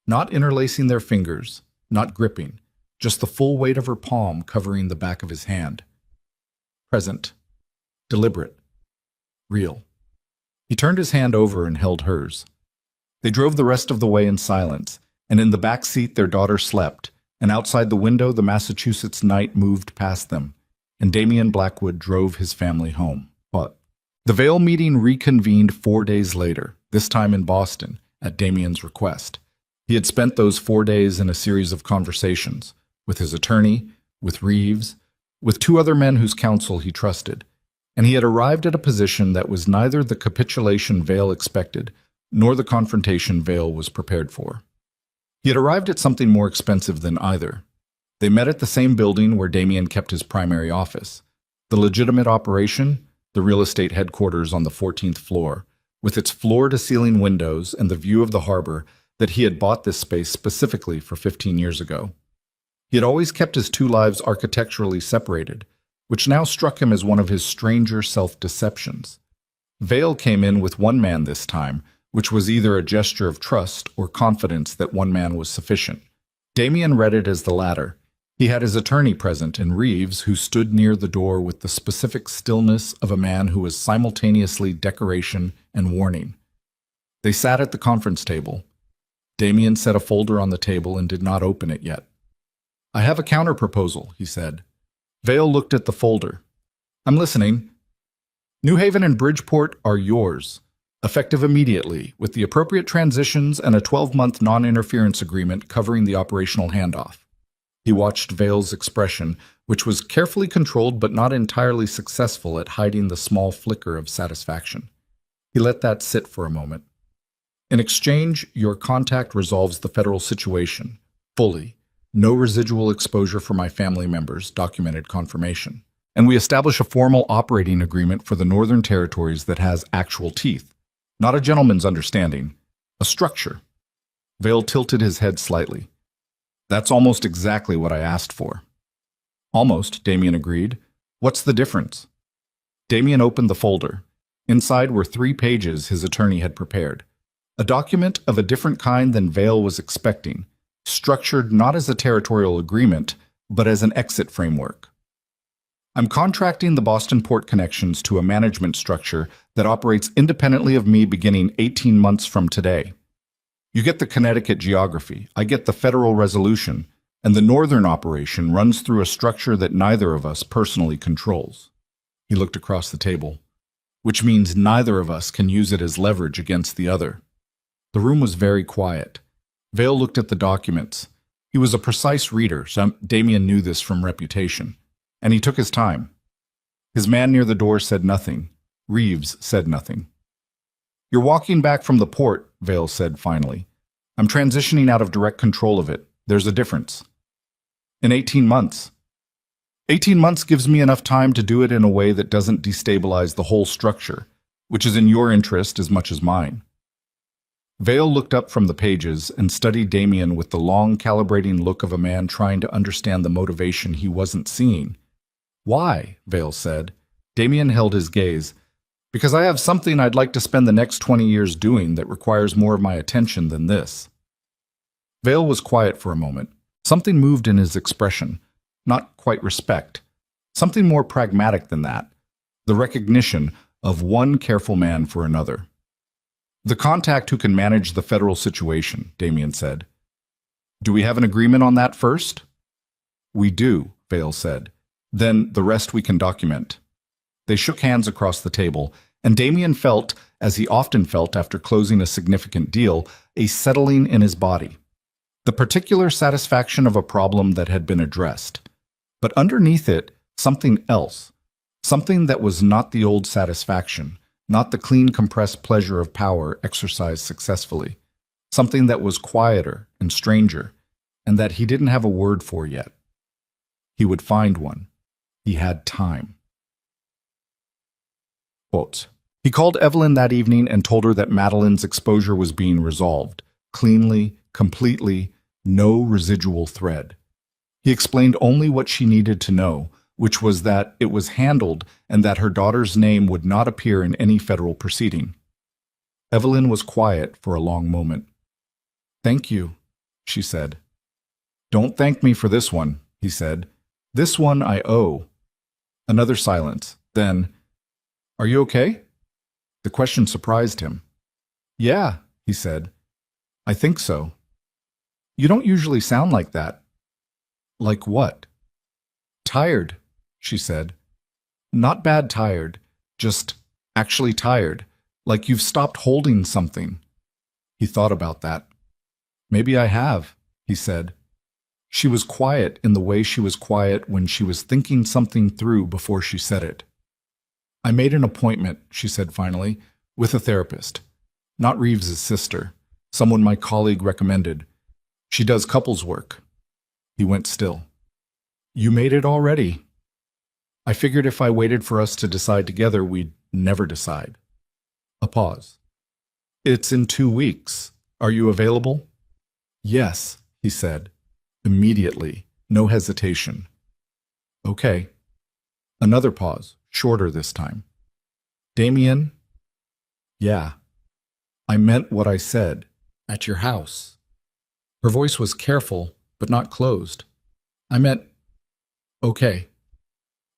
Not interlacing their fingers, not gripping, just the full weight of her palm covering the back of his hand. Present. Deliberate. Real. He turned his hand over and held hers. They drove the rest of the way in silence, and in the back seat their daughter slept, and outside the window the Massachusetts night moved past them, and Damien Blackwood drove his family home. But the Vail meeting reconvened 4 days later, this time in Boston, at Damien's request. He had spent those 4 days in a series of conversations, with his attorney, with Reeves, with two other men whose counsel he trusted, and he had arrived at a position that was neither the capitulation Vail expected, nor the confrontation Vail was prepared for. He had arrived at something more expensive than either. They met at the same building where Damien kept his primary office, the legitimate operation, the real estate headquarters on the 14th floor, with its floor-to-ceiling windows and the view of the harbor that he had bought this space specifically for 15 years ago. He had always kept his two lives architecturally separated, which now struck him as one of his stranger self-deceptions. Vail came in with one man this time, which was either a gesture of trust or confidence that one man was sufficient. Damien read it as the latter. He had his attorney present and Reeves, who stood near the door with the specific stillness of a man who was simultaneously decoration and warning. They sat at the conference table. Damien set a folder on the table and did not open it yet. "I have a counter-proposal," he said. Vail looked at the folder. "I'm listening." "New Haven and Bridgeport are yours, effective immediately, with the appropriate transitions and a 12-month non-interference agreement covering the operational handoff." He watched Vail's expression, which was carefully controlled but not entirely successful at hiding the small flicker of satisfaction. He let that sit for a moment. "In exchange, your contact resolves the federal situation, fully. No residual exposure for my family members, documented confirmation. And we establish a formal operating agreement for the Northern Territories that has actual teeth. Not a gentleman's understanding, a structure." Vail tilted his head slightly. "That's almost exactly what I asked for." "Almost," Damien agreed. "What's the difference?" Damien opened the folder. Inside were 3 pages his attorney had prepared. A document of a different kind than Vail was expecting, structured not as a territorial agreement, but as an exit framework. "I'm contracting the Boston Port Connections to a management structure that operates independently of me beginning 18 months from today. You get the Connecticut geography, I get the federal resolution, and the northern operation runs through a structure that neither of us personally controls." He looked across the table. "Which means neither of us can use it as leverage against the other." The room was very quiet. Vail looked at the documents. He was a precise reader, so Damien knew this from reputation, and he took his time. His man near the door said nothing. Reeves said nothing. "You're walking back from the port," Vail said finally. "I'm transitioning out of direct control of it. There's a difference." "In 18 months. 18 months gives me enough time to do it in a way that doesn't destabilize the whole structure, which is in your interest as much as mine." Vale looked up from the pages and studied Damien with the long, calibrating look of a man trying to understand the motivation he wasn't seeing. "Why?" Vale said. Damien held his gaze. "Because I have something I'd like to spend the next 20 years doing that requires more of my attention than this." Vale was quiet for a moment. Something moved in his expression. Not quite respect. Something more pragmatic than that. The recognition of one careful man for another. "The contact who can manage the federal situation," Damien said. "Do we have an agreement on that first?" "We do," Vale said. "Then the rest we can document." They shook hands across the table, and Damien felt, as he often felt after closing a significant deal, a settling in his body. The particular satisfaction of a problem that had been addressed. But underneath it, something else. Something that was not the old satisfaction, not the clean compressed pleasure of power exercised successfully. Something that was quieter and stranger, and that he didn't have a word for yet. He would find one. He had time. Quotes. He called Evelyn that evening and told her that Madeline's exposure was being resolved, cleanly, completely, no residual thread. He explained only what she needed to know, which was that it was handled and that her daughter's name would not appear in any federal proceeding. Evelyn was quiet for a long moment. "Thank you," she said. "Don't thank me for this one," he said. "This one I owe." Another silence. Then, "Are you okay?" The question surprised him. "Yeah," he said. "I think so." "You don't usually sound like that." "Like what?" "Tired," she said. "Not bad tired, just actually tired, like you've stopped holding something." He thought about that. "Maybe I have," he said. She was quiet in the way she was quiet when she was thinking something through before she said it. "I made an appointment," she said finally, "with a therapist. Not Reeves's sister, someone my colleague recommended. She does couples work." He went still. "You made it already." "I figured if I waited for us to decide together, we'd never decide." A pause. "It's in 2 weeks. Are you available?" "Yes," he said. Immediately, no hesitation. "Okay." Another pause, shorter this time. "Damien?" "Yeah." "I meant what I said. At your house." Her voice was careful, but not closed. "I meant, okay."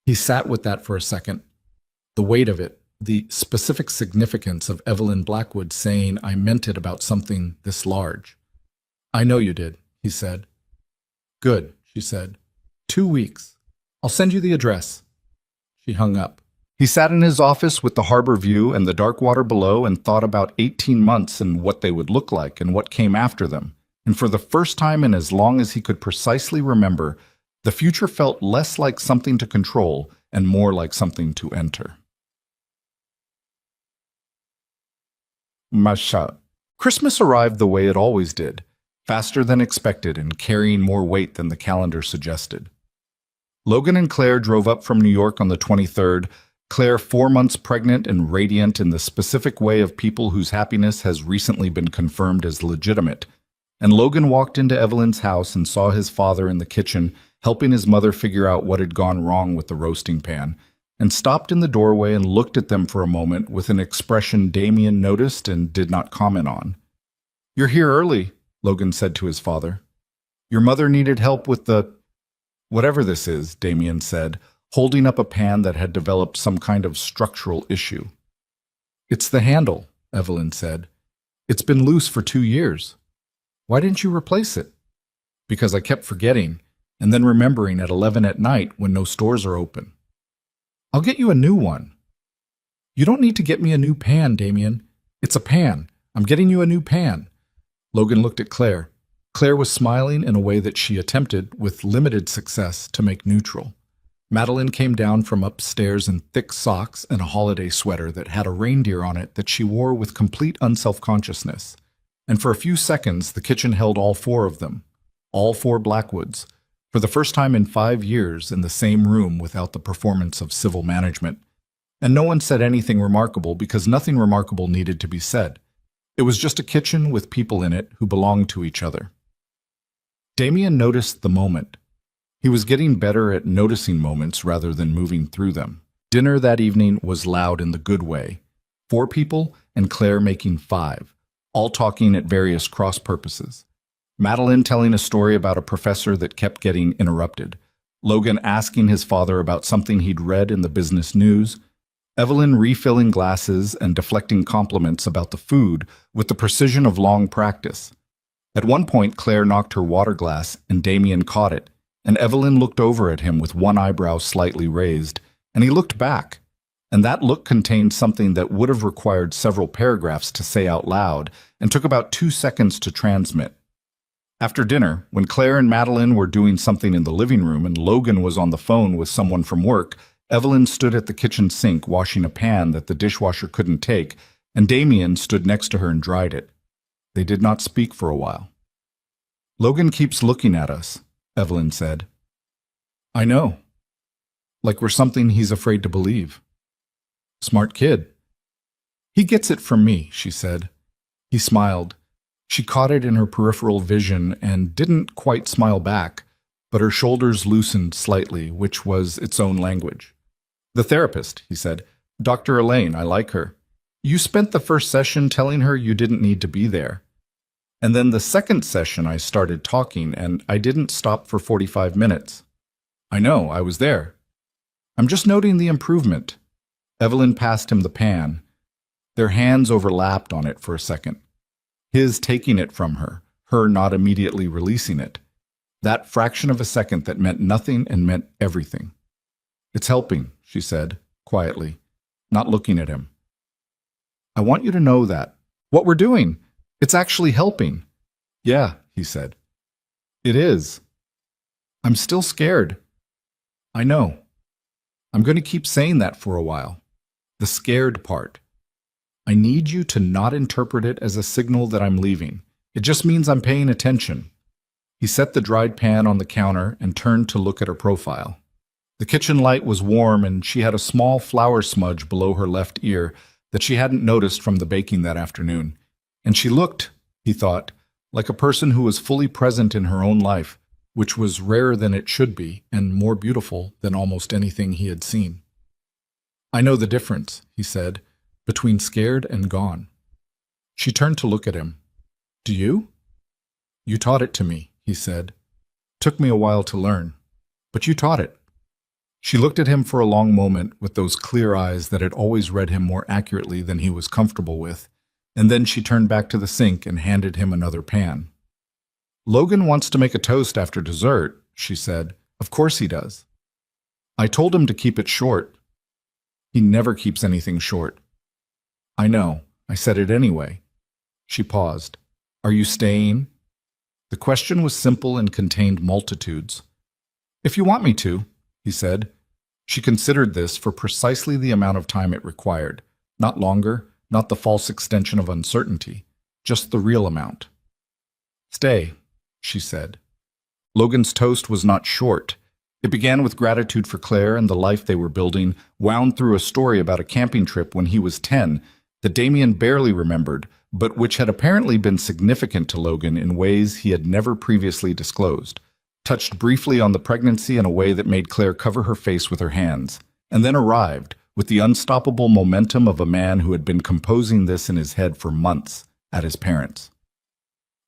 He sat with that for a second. The weight of it, the specific significance of Evelyn Blackwood saying I meant it about something this large. "I know you did," he said. "Good," she said. 2 weeks. I'll send you the address." She hung up. He sat in his office with the harbor view and the dark water below and thought about 18 months and what they would look like and what came after them. And for the first time in as long as he could precisely remember, the future felt less like something to control and more like something to enter. Masha. Christmas arrived the way it always did, faster than expected and carrying more weight than the calendar suggested. Logan and Claire drove up from New York on the 23rd, Claire 4 months pregnant and radiant in the specific way of people whose happiness has recently been confirmed as legitimate. And Logan walked into Evelyn's house and saw his father in the kitchen, helping his mother figure out what had gone wrong with the roasting pan, and stopped in the doorway and looked at them for a moment with an expression Damien noticed and did not comment on. "You're here early," Logan said to his father. "Your mother needed help with the... whatever this is," Damien said, holding up a pan that had developed some kind of structural issue. "It's the handle," Evelyn said. "It's been loose for 2 years. Why didn't you replace it?" "Because I kept forgetting, and then remembering at 11 at night when no stores are open." "I'll get you a new one." "You don't need to get me a new pan, Damien. It's a pan. I'm getting you a new pan." Logan looked at Claire. Claire was smiling in a way that she attempted, with limited success, to make neutral. Madeline came down from upstairs in thick socks and a holiday sweater that had a reindeer on it that she wore with complete unselfconsciousness. And for a few seconds, the kitchen held all 4 of them, all 4 Blackwoods, for the first time in 5 years in the same room without the performance of civil management. And no one said anything remarkable because nothing remarkable needed to be said. It was just a kitchen with people in it who belonged to each other. Damien noticed the moment. He was getting better at noticing moments rather than moving through them. Dinner that evening was loud in the good way. 4 people and Claire making 5, all talking at various cross purposes. Madeline telling a story about a professor that kept getting interrupted. Logan asking his father about something he'd read in the business news. Evelyn refilling glasses and deflecting compliments about the food with the precision of long practice. At one point, Claire knocked her water glass and Damien caught it, and Evelyn looked over at him with one eyebrow slightly raised, and he looked back. And that look contained something that would have required several paragraphs to say out loud and took about 2 seconds to transmit. After dinner, when Claire and Madeline were doing something in the living room and Logan was on the phone with someone from work, Evelyn stood at the kitchen sink washing a pan that the dishwasher couldn't take, and Damien stood next to her and dried it. They did not speak for a while. "Logan keeps looking at us," Evelyn said. "I know. Like we're something he's afraid to believe." "Smart kid." "He gets it from me," she said. He smiled. She caught it in her peripheral vision and didn't quite smile back, but her shoulders loosened slightly, which was its own language. "The therapist," he said. "Dr. Elaine, I like her. You spent the first session telling her you didn't need to be there. And then the second session I started talking, and I didn't stop for 45 minutes. I know, I was there. I'm just noting the improvement." Evelyn passed him the pan. Their hands overlapped on it for a second. His taking it from her, her not immediately releasing it. That fraction of a second that meant nothing and meant everything. "It's helping," she said, quietly, not looking at him. "I want you to know that. What we're doing, it's actually helping." "Yeah," he said. "It is. I'm still scared." "I know. I'm going to keep saying that for a while. The scared part. I need you to not interpret it as a signal that I'm leaving. It just means I'm paying attention." He set the dried pan on the counter and turned to look at her profile. The kitchen light was warm and she had a small flour smudge below her left ear that she hadn't noticed from the baking that afternoon. And she looked, he thought, like a person who was fully present in her own life, which was rarer than it should be and more beautiful than almost anything he had seen. "I know the difference," he said, "between scared and gone." She turned to look at him. "Do you?" "You taught it to me," he said. "Took me a while to learn, but you taught it." She looked at him for a long moment with those clear eyes that had always read him more accurately than he was comfortable with, and then she turned back to the sink and handed him another pan. "Logan wants to make a toast after dessert," she said. "Of course he does. I told him to keep it short." "He never keeps anything short." "I know. I said it anyway." She paused. "Are you staying?" The question was simple and contained multitudes. "If you want me to," he said. She considered this for precisely the amount of time it required. Not longer, not the false extension of uncertainty, just the real amount. "Stay," she said. Logan's toast was not short. It began with gratitude for Claire and the life they were building, wound through a story about a camping trip when he was 10 that Damien barely remembered, but which had apparently been significant to Logan in ways he had never previously disclosed. Touched briefly on the pregnancy in a way that made Claire cover her face with her hands, and then arrived, with the unstoppable momentum of a man who had been composing this in his head for months, at his parents'.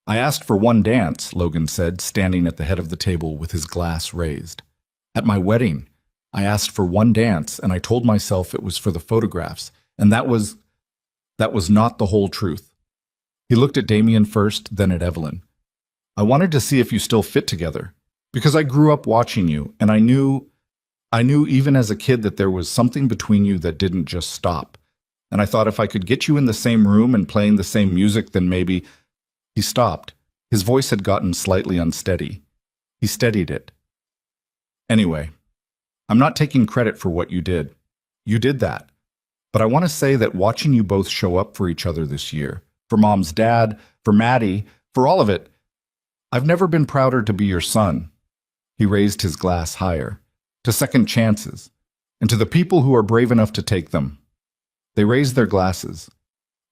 "I asked for one dance," Logan said, standing at the head of the table with his glass raised. "At my wedding, I asked for one dance, and I told myself it was for the photographs, and that was not the whole truth." He looked at Damien first, then at Evelyn. "I wanted to see if you still fit together, because I grew up watching you, and I knew even as a kid that there was something between you that didn't just stop. And I thought if I could get you in the same room and playing the same music, then maybe—" He stopped. His voice had gotten slightly unsteady. He steadied it. "Anyway, I'm not taking credit for what you did. You did that. But I want to say that watching you both show up for each other this year, for Mom's dad, for Maddie, for all of it, I've never been prouder to be your son." He raised his glass higher. "To second chances, and to the people who are brave enough to take them." They raised their glasses.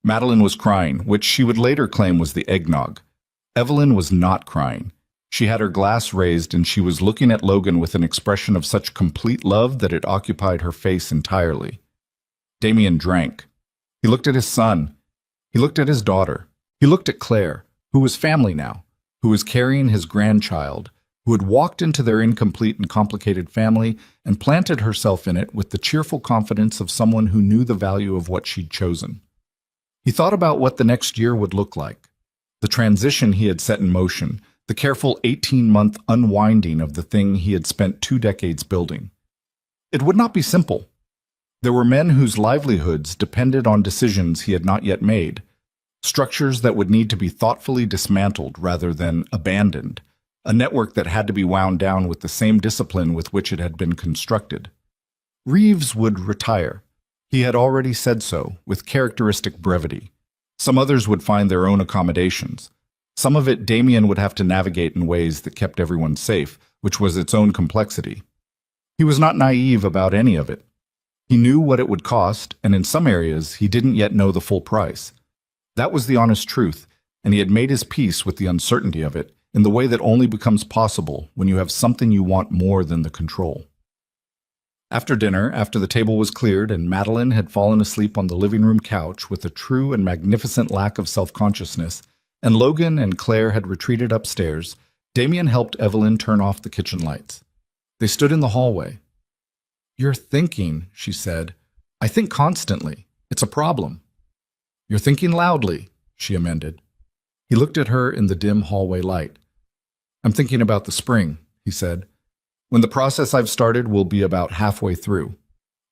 Madeline was crying, which she would later claim was the eggnog. Evelyn was not crying. She had her glass raised and she was looking at Logan with an expression of such complete love that it occupied her face entirely. Damien drank. He looked at his son. He looked at his daughter. He looked at Claire, who was family now, who was carrying his grandchild, who had walked into their incomplete and complicated family and planted herself in it with the cheerful confidence of someone who knew the value of what she'd chosen. He thought about what the next year would look like, the transition he had set in motion, the careful 18-month unwinding of the thing he had spent 2 decades building. It would not be simple. There were men whose livelihoods depended on decisions he had not yet made, structures that would need to be thoughtfully dismantled rather than abandoned, a network that had to be wound down with the same discipline with which it had been constructed. Reeves would retire. He had already said so, with characteristic brevity. Some others would find their own accommodations. Some of it Damien would have to navigate in ways that kept everyone safe, which was its own complexity. He was not naive about any of it. He knew what it would cost, and in some areas he didn't yet know the full price. That was the honest truth, and he had made his peace with the uncertainty of it in the way that only becomes possible when you have something you want more than the control. After dinner, after the table was cleared and Madeline had fallen asleep on the living room couch with a true and magnificent lack of self-consciousness, and Logan and Claire had retreated upstairs, Damien helped Evelyn turn off the kitchen lights. They stood in the hallway. "You're thinking," she said. "I think constantly. It's a problem." "You're thinking loudly," she amended. He looked at her in the dim hallway light. "I'm thinking about the spring," he said. "When the process I've started will be about halfway through."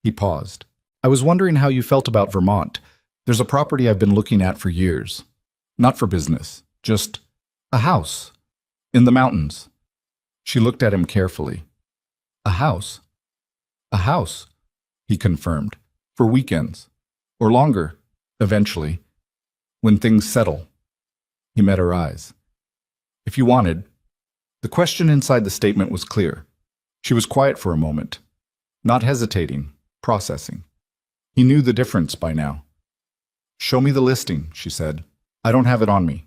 He paused. "I was wondering how you felt about Vermont. There's a property I've been looking at for years. Not for business, just a house. In the mountains." She looked at him carefully. "A house?" "A house," he confirmed. "For weekends. Or longer, eventually. When things settle." He met her eyes. "If you wanted." The question inside the statement was clear. She was quiet for a moment, not hesitating, processing. He knew the difference by now. "Show me the listing," she said. "I don't have it on me."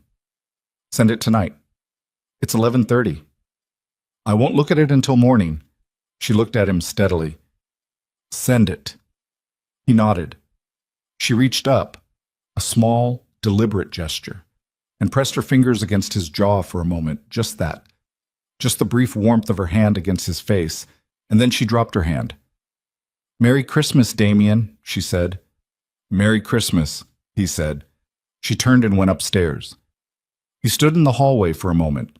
"Send it tonight." "It's 11:30. "I won't look at it until morning." She looked at him steadily. "Send it." He nodded. She reached up, a small, deliberate gesture, and pressed her fingers against his jaw for a moment, just that. Just the brief warmth of her hand against his face, and then she dropped her hand. "Merry Christmas, Damien," she said. "Merry Christmas," he said. She turned and went upstairs. He stood in the hallway for a moment.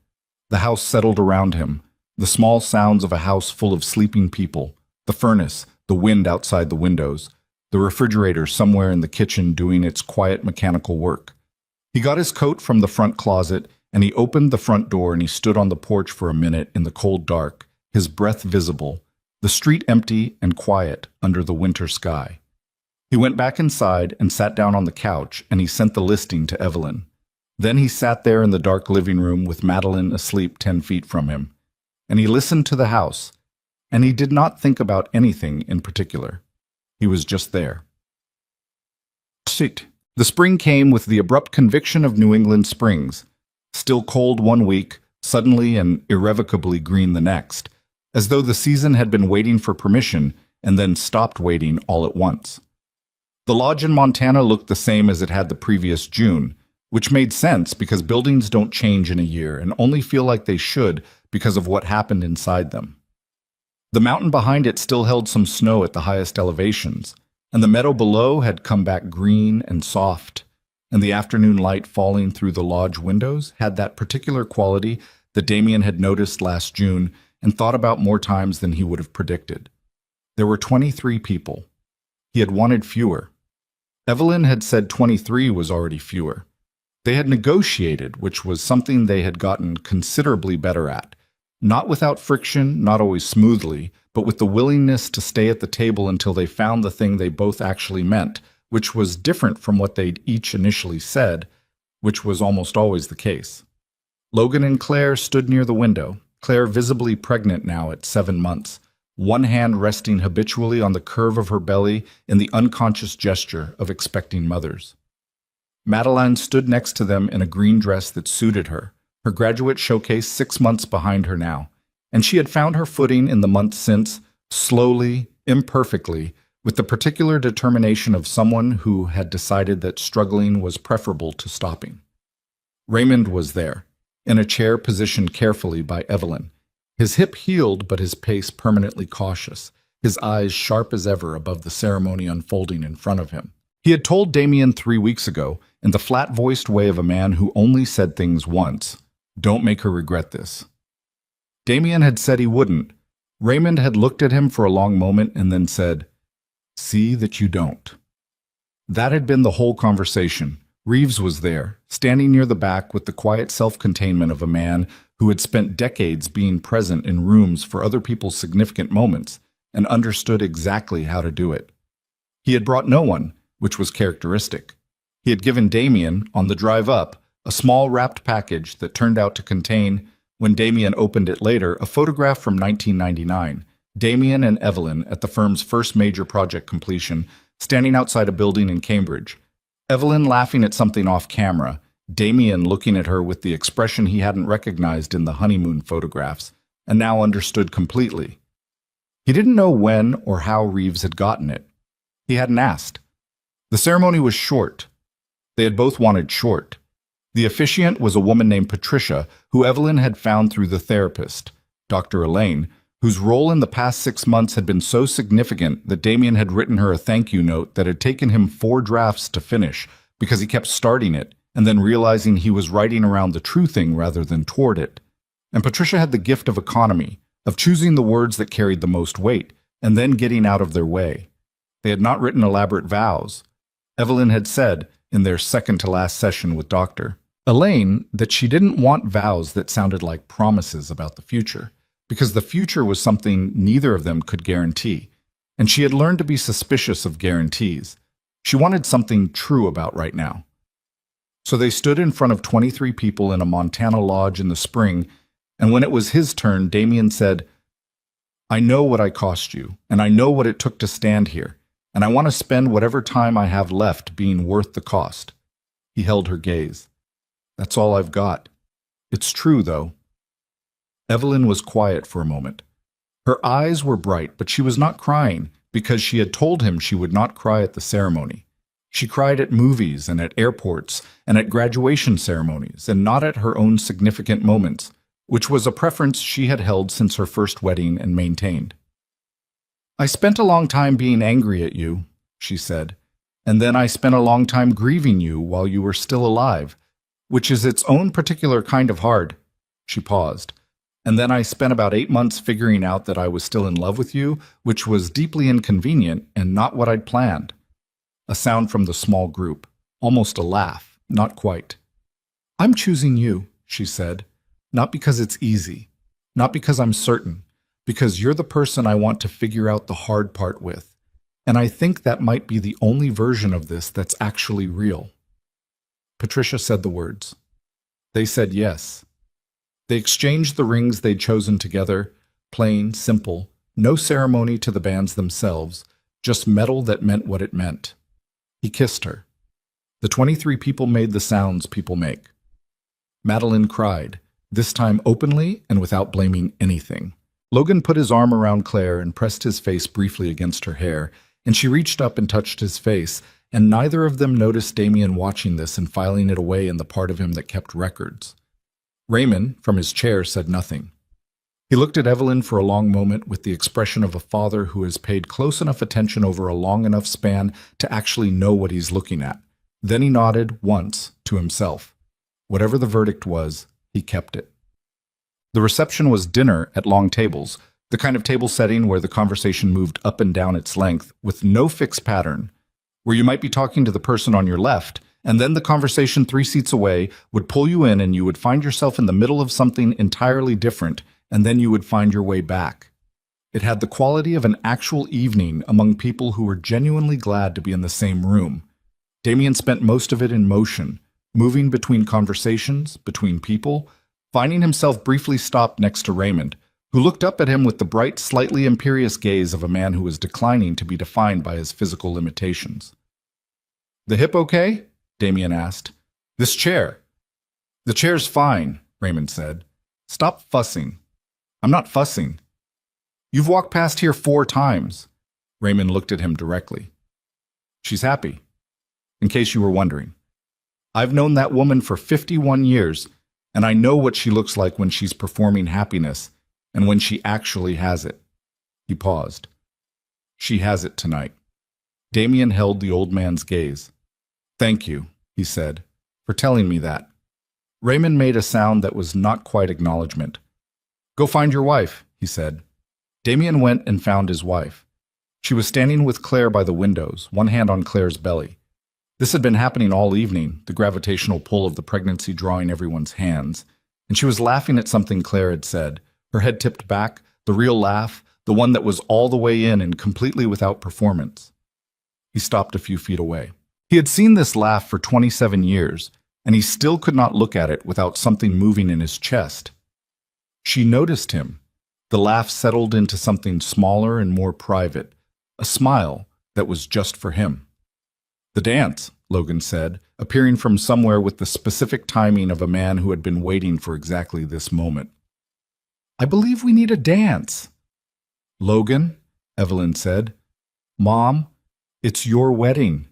The house settled around him, the small sounds of a house full of sleeping people, the furnace, the wind outside the windows, the refrigerator somewhere in the kitchen doing its quiet mechanical work. He got his coat from the front closet, and he opened the front door and he stood on the porch for a minute in the cold dark, his breath visible, the street empty and quiet under the winter sky. He went back inside and sat down on the couch, and he sent the listing to Evelyn. Then he sat there in the dark living room with Madeline asleep 10 feet from him, and he listened to the house, and he did not think about anything in particular. He was just there. Shit. The spring came with the abrupt conviction of New England springs. Still cold one week, suddenly and irrevocably green the next, as though the season had been waiting for permission and then stopped waiting all at once. The lodge in Montana looked the same as it had the previous June, which made sense because buildings don't change in a year and only feel like they should because of what happened inside them. The mountain behind it still held some snow at the highest elevations, and the meadow below had come back green and soft, and the afternoon light falling through the lodge windows had that particular quality that Damien had noticed last June and thought about more times than he would have predicted. There were 23 people. He had wanted fewer. Evelyn had said 23 was already fewer. They had negotiated, which was something they had gotten considerably better at. Not without friction, not always smoothly, but with the willingness to stay at the table until they found the thing they both actually meant, which was different from what they'd each initially said, which was almost always the case. Logan and Claire stood near the window, Claire visibly pregnant now at 7 months, one hand resting habitually on the curve of her belly in the unconscious gesture of expecting mothers. Madeline stood next to them in a green dress that suited her, her graduate showcase 6 months behind her now, and she had found her footing in the months since, slowly, imperfectly, with the particular determination of someone who had decided that struggling was preferable to stopping. Raymond was there, in a chair positioned carefully by Evelyn, his hip healed but his pace permanently cautious, his eyes sharp as ever above the ceremony unfolding in front of him. He had told Damien 3 weeks ago, in the flat-voiced way of a man who only said things once, "Don't make her regret this." Damien had said he wouldn't. Raymond had looked at him for a long moment and then said, "See that you don't." That had been the whole conversation. Reeves was there, standing near the back with the quiet self-containment of a man who had spent decades being present in rooms for other people's significant moments and understood exactly how to do it. He had brought no one, which was characteristic. He had given Damien, on the drive up, a small wrapped package that turned out to contain, when Damien opened it later, a photograph from 1999, Damien and Evelyn at the firm's first major project completion, standing outside a building in Cambridge. Evelyn laughing at something off camera, Damien looking at her with the expression he hadn't recognized in the honeymoon photographs, and now understood completely. He didn't know when or how Reeves had gotten it. He hadn't asked. The ceremony was short. They had both wanted short. The officiant was a woman named Patricia, who Evelyn had found through the therapist, Dr. Elaine, whose role in the past 6 months had been so significant that Damien had written her a thank you note that had taken him 4 drafts to finish because he kept starting it and then realizing he was writing around the true thing rather than toward it. And Patricia had the gift of economy, of choosing the words that carried the most weight and then getting out of their way. They had not written elaborate vows. Evelyn had said, in their second-to-last session with Dr. Elaine, that she didn't want vows that sounded like promises about the future, because the future was something neither of them could guarantee, and she had learned to be suspicious of guarantees. She wanted something true about right now. So they stood in front of 23 people in a Montana lodge in the spring, and when it was his turn, Damien said, "I know what I cost you, and I know what it took to stand here, and I want to spend whatever time I have left being worth the cost." He held her gaze. "That's all I've got. It's true, though." Evelyn was quiet for a moment. Her eyes were bright, but she was not crying because she had told him she would not cry at the ceremony. She cried at movies and at airports and at graduation ceremonies and not at her own significant moments, which was a preference she had held since her first wedding and maintained. "I spent a long time being angry at you," she said, "and then I spent a long time grieving you while you were still alive, which is its own particular kind of hard." She paused. "And then I spent about 8 months figuring out that I was still in love with you, which was deeply inconvenient and not what I'd planned." A sound from the small group, almost a laugh, not quite. "I'm choosing you," she said, "not because it's easy, not because I'm certain, because you're the person I want to figure out the hard part with, and I think that might be the only version of this that's actually real." Patricia said the words. They said yes. They exchanged the rings they'd chosen together, plain, simple, no ceremony to the bands themselves, just metal that meant what it meant. He kissed her. The 23 people made the sounds people make. Madeline cried, this time openly and without blaming anything. Logan put his arm around Claire and pressed his face briefly against her hair, and she reached up and touched his face, and neither of them noticed Damien watching this and filing it away in the part of him that kept records. Raymond, from his chair, said nothing. He looked at Evelyn for a long moment with the expression of a father who has paid close enough attention over a long enough span to actually know what he's looking at. Then he nodded once to himself. Whatever the verdict was, he kept it. The reception was dinner at long tables, the kind of table setting where the conversation moved up and down its length with no fixed pattern, where you might be talking to the person on your left, and then the conversation 3 seats away would pull you in and you would find yourself in the middle of something entirely different, and then you would find your way back. It had the quality of an actual evening among people who were genuinely glad to be in the same room. Damien spent most of it in motion, moving between conversations, between people, finding himself briefly stopped next to Raymond, who looked up at him with the bright, slightly imperious gaze of a man who was declining to be defined by his physical limitations. "The hip okay?" Damien asked. This chair. The chair's fine, Raymond said. Stop fussing. I'm not fussing. You've walked past here 4 times. Raymond looked at him directly. She's happy. In case you were wondering. I've known that woman for 51 years, and I know what she looks like when she's performing happiness and when she actually has it. He paused. She has it tonight. Damien held the old man's gaze. Thank you, he said, for telling me that. Raymond made a sound that was not quite acknowledgement. Go find your wife, he said. Damien went and found his wife. She was standing with Claire by the windows, one hand on Claire's belly. This had been happening all evening, the gravitational pull of the pregnancy drawing everyone's hands, and she was laughing at something Claire had said, her head tipped back, the real laugh, the one that was all the way in and completely without performance. He stopped a few feet away. He had seen this laugh for 27 years, and he still could not look at it without something moving in his chest. She noticed him. The laugh settled into something smaller and more private, a smile that was just for him. The dance, Logan said, appearing from somewhere with the specific timing of a man who had been waiting for exactly this moment. I believe we need a dance. Logan, Evelyn said. Mom, it's your wedding.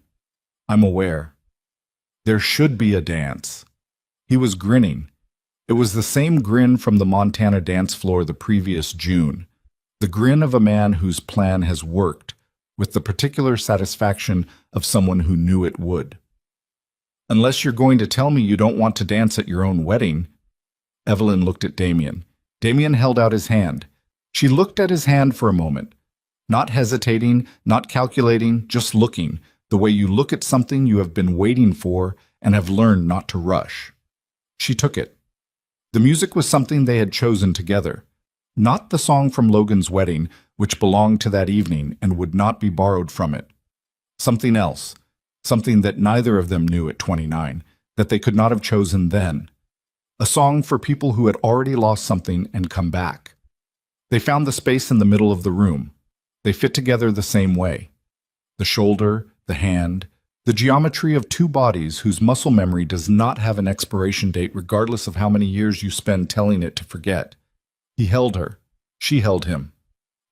I'm aware. There should be a dance. He was grinning. It was the same grin from the Montana dance floor the previous June, the grin of a man whose plan has worked, with the particular satisfaction of someone who knew it would. Unless you're going to tell me you don't want to dance at your own wedding. Evelyn looked at Damien. Damien held out his hand. She looked at his hand for a moment, not hesitating, not calculating, just looking, the way you look at something you have been waiting for and have learned not to rush. She took it. The music was something they had chosen together, not the song from Logan's wedding, which belonged to that evening and would not be borrowed from it. Something else, something that neither of them knew at 29, that they could not have chosen then. A song for people who had already lost something and come back. They found the space in the middle of the room. They fit together the same way. The shoulder, the hand, the geometry of 2 bodies whose muscle memory does not have an expiration date regardless of how many years you spend telling it to forget. He held her. She held him.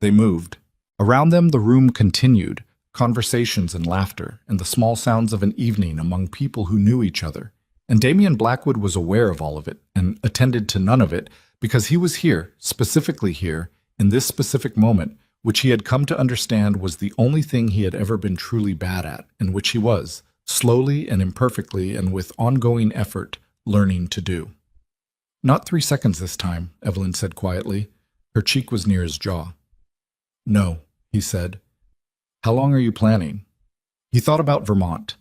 They moved. Around them the room continued, conversations and laughter, and the small sounds of an evening among people who knew each other. And Damien Blackwood was aware of all of it, and attended to none of it, because he was here, specifically here, in this specific moment, which he had come to understand was the only thing he had ever been truly bad at, and which he was, slowly and imperfectly and with ongoing effort, learning to do. Not 3 seconds this time, Evelyn said quietly. Her cheek was near his jaw. No, he said. How long are you planning? He thought about Vermont.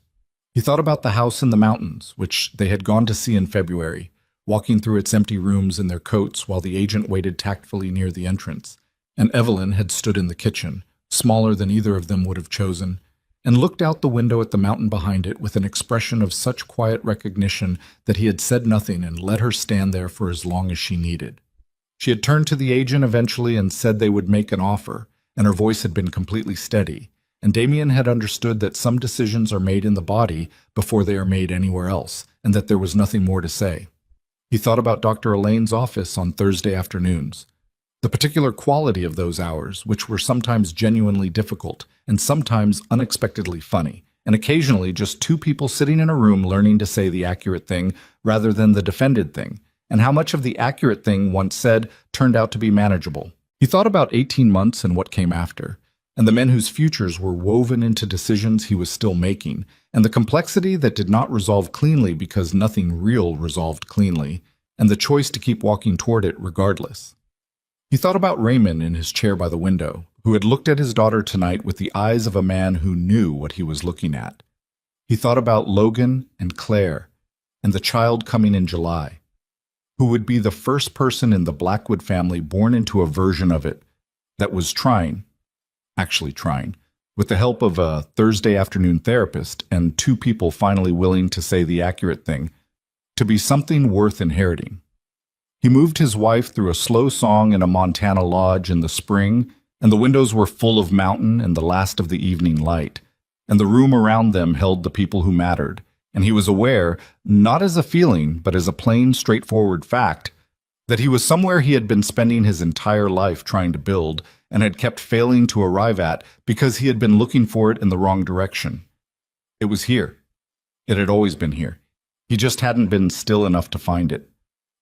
He thought about the house in the mountains, which they had gone to see in February, walking through its empty rooms in their coats while the agent waited tactfully near the entrance, and Evelyn had stood in the kitchen, smaller than either of them would have chosen, and looked out the window at the mountain behind it with an expression of such quiet recognition that he had said nothing and let her stand there for as long as she needed. She had turned to the agent eventually and said they would make an offer, and her voice had been completely steady, and Damien had understood that some decisions are made in the body before they are made anywhere else, and that there was nothing more to say. He thought about Dr. Elaine's office on Thursday afternoons. The particular quality of those hours, which were sometimes genuinely difficult and sometimes unexpectedly funny, and occasionally just 2 people sitting in a room learning to say the accurate thing rather than the defended thing, and how much of the accurate thing once said turned out to be manageable. He thought about 18 months and what came after, and the men whose futures were woven into decisions he was still making, and the complexity that did not resolve cleanly because nothing real resolved cleanly, and the choice to keep walking toward it regardless. He thought about Raymond in his chair by the window, who had looked at his daughter tonight with the eyes of a man who knew what he was looking at. He thought about Logan and Claire, and the child coming in July, who would be the first person in the Blackwood family born into a version of it that was actually trying, with the help of a Thursday afternoon therapist and 2 people finally willing to say the accurate thing, to be something worth inheriting. He moved his wife through a slow song in a Montana lodge in the spring, and the windows were full of mountain and the last of the evening light, and the room around them held the people who mattered, and he was aware, not as a feeling, but as a plain, straightforward fact, that he was somewhere he had been spending his entire life trying to build and had kept failing to arrive at because he had been looking for it in the wrong direction. It was here. It had always been here. He just hadn't been still enough to find it.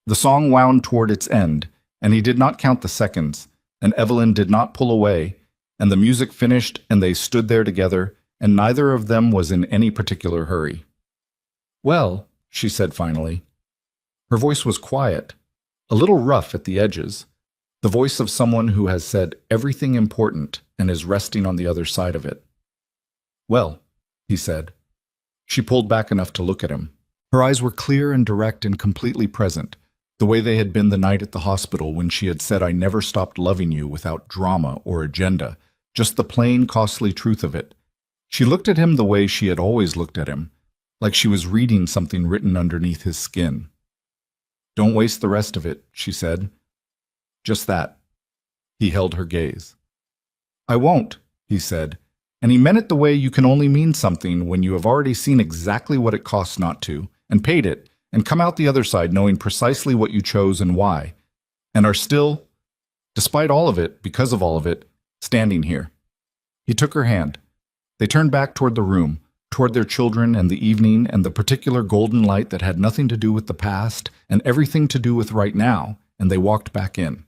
The song wound toward its end, and he did not count the seconds, and Evelyn did not pull away, and the music finished and they stood there together, and neither of them was in any particular hurry. "Well," she said finally. Her voice was quiet, a little rough at the edges, the voice of someone who has said everything important and is resting on the other side of it. "Well," he said. She pulled back enough to look at him. Her eyes were clear and direct and completely present, the way they had been the night at the hospital when she had said, "I never stopped loving you," without drama or agenda, just the plain, costly truth of it. She looked at him the way she had always looked at him, like she was reading something written underneath his skin. "Don't waste the rest of it," she said. "Just that." He held her gaze. "I won't," he said, and he meant it the way you can only mean something when you have already seen exactly what it costs not to, and paid it, and come out the other side knowing precisely what you chose and why, and are still, despite all of it, because of all of it, standing here. He took her hand. They turned back toward the room, toward their children and the evening and the particular golden light that had nothing to do with the past and everything to do with right now, and they walked back in.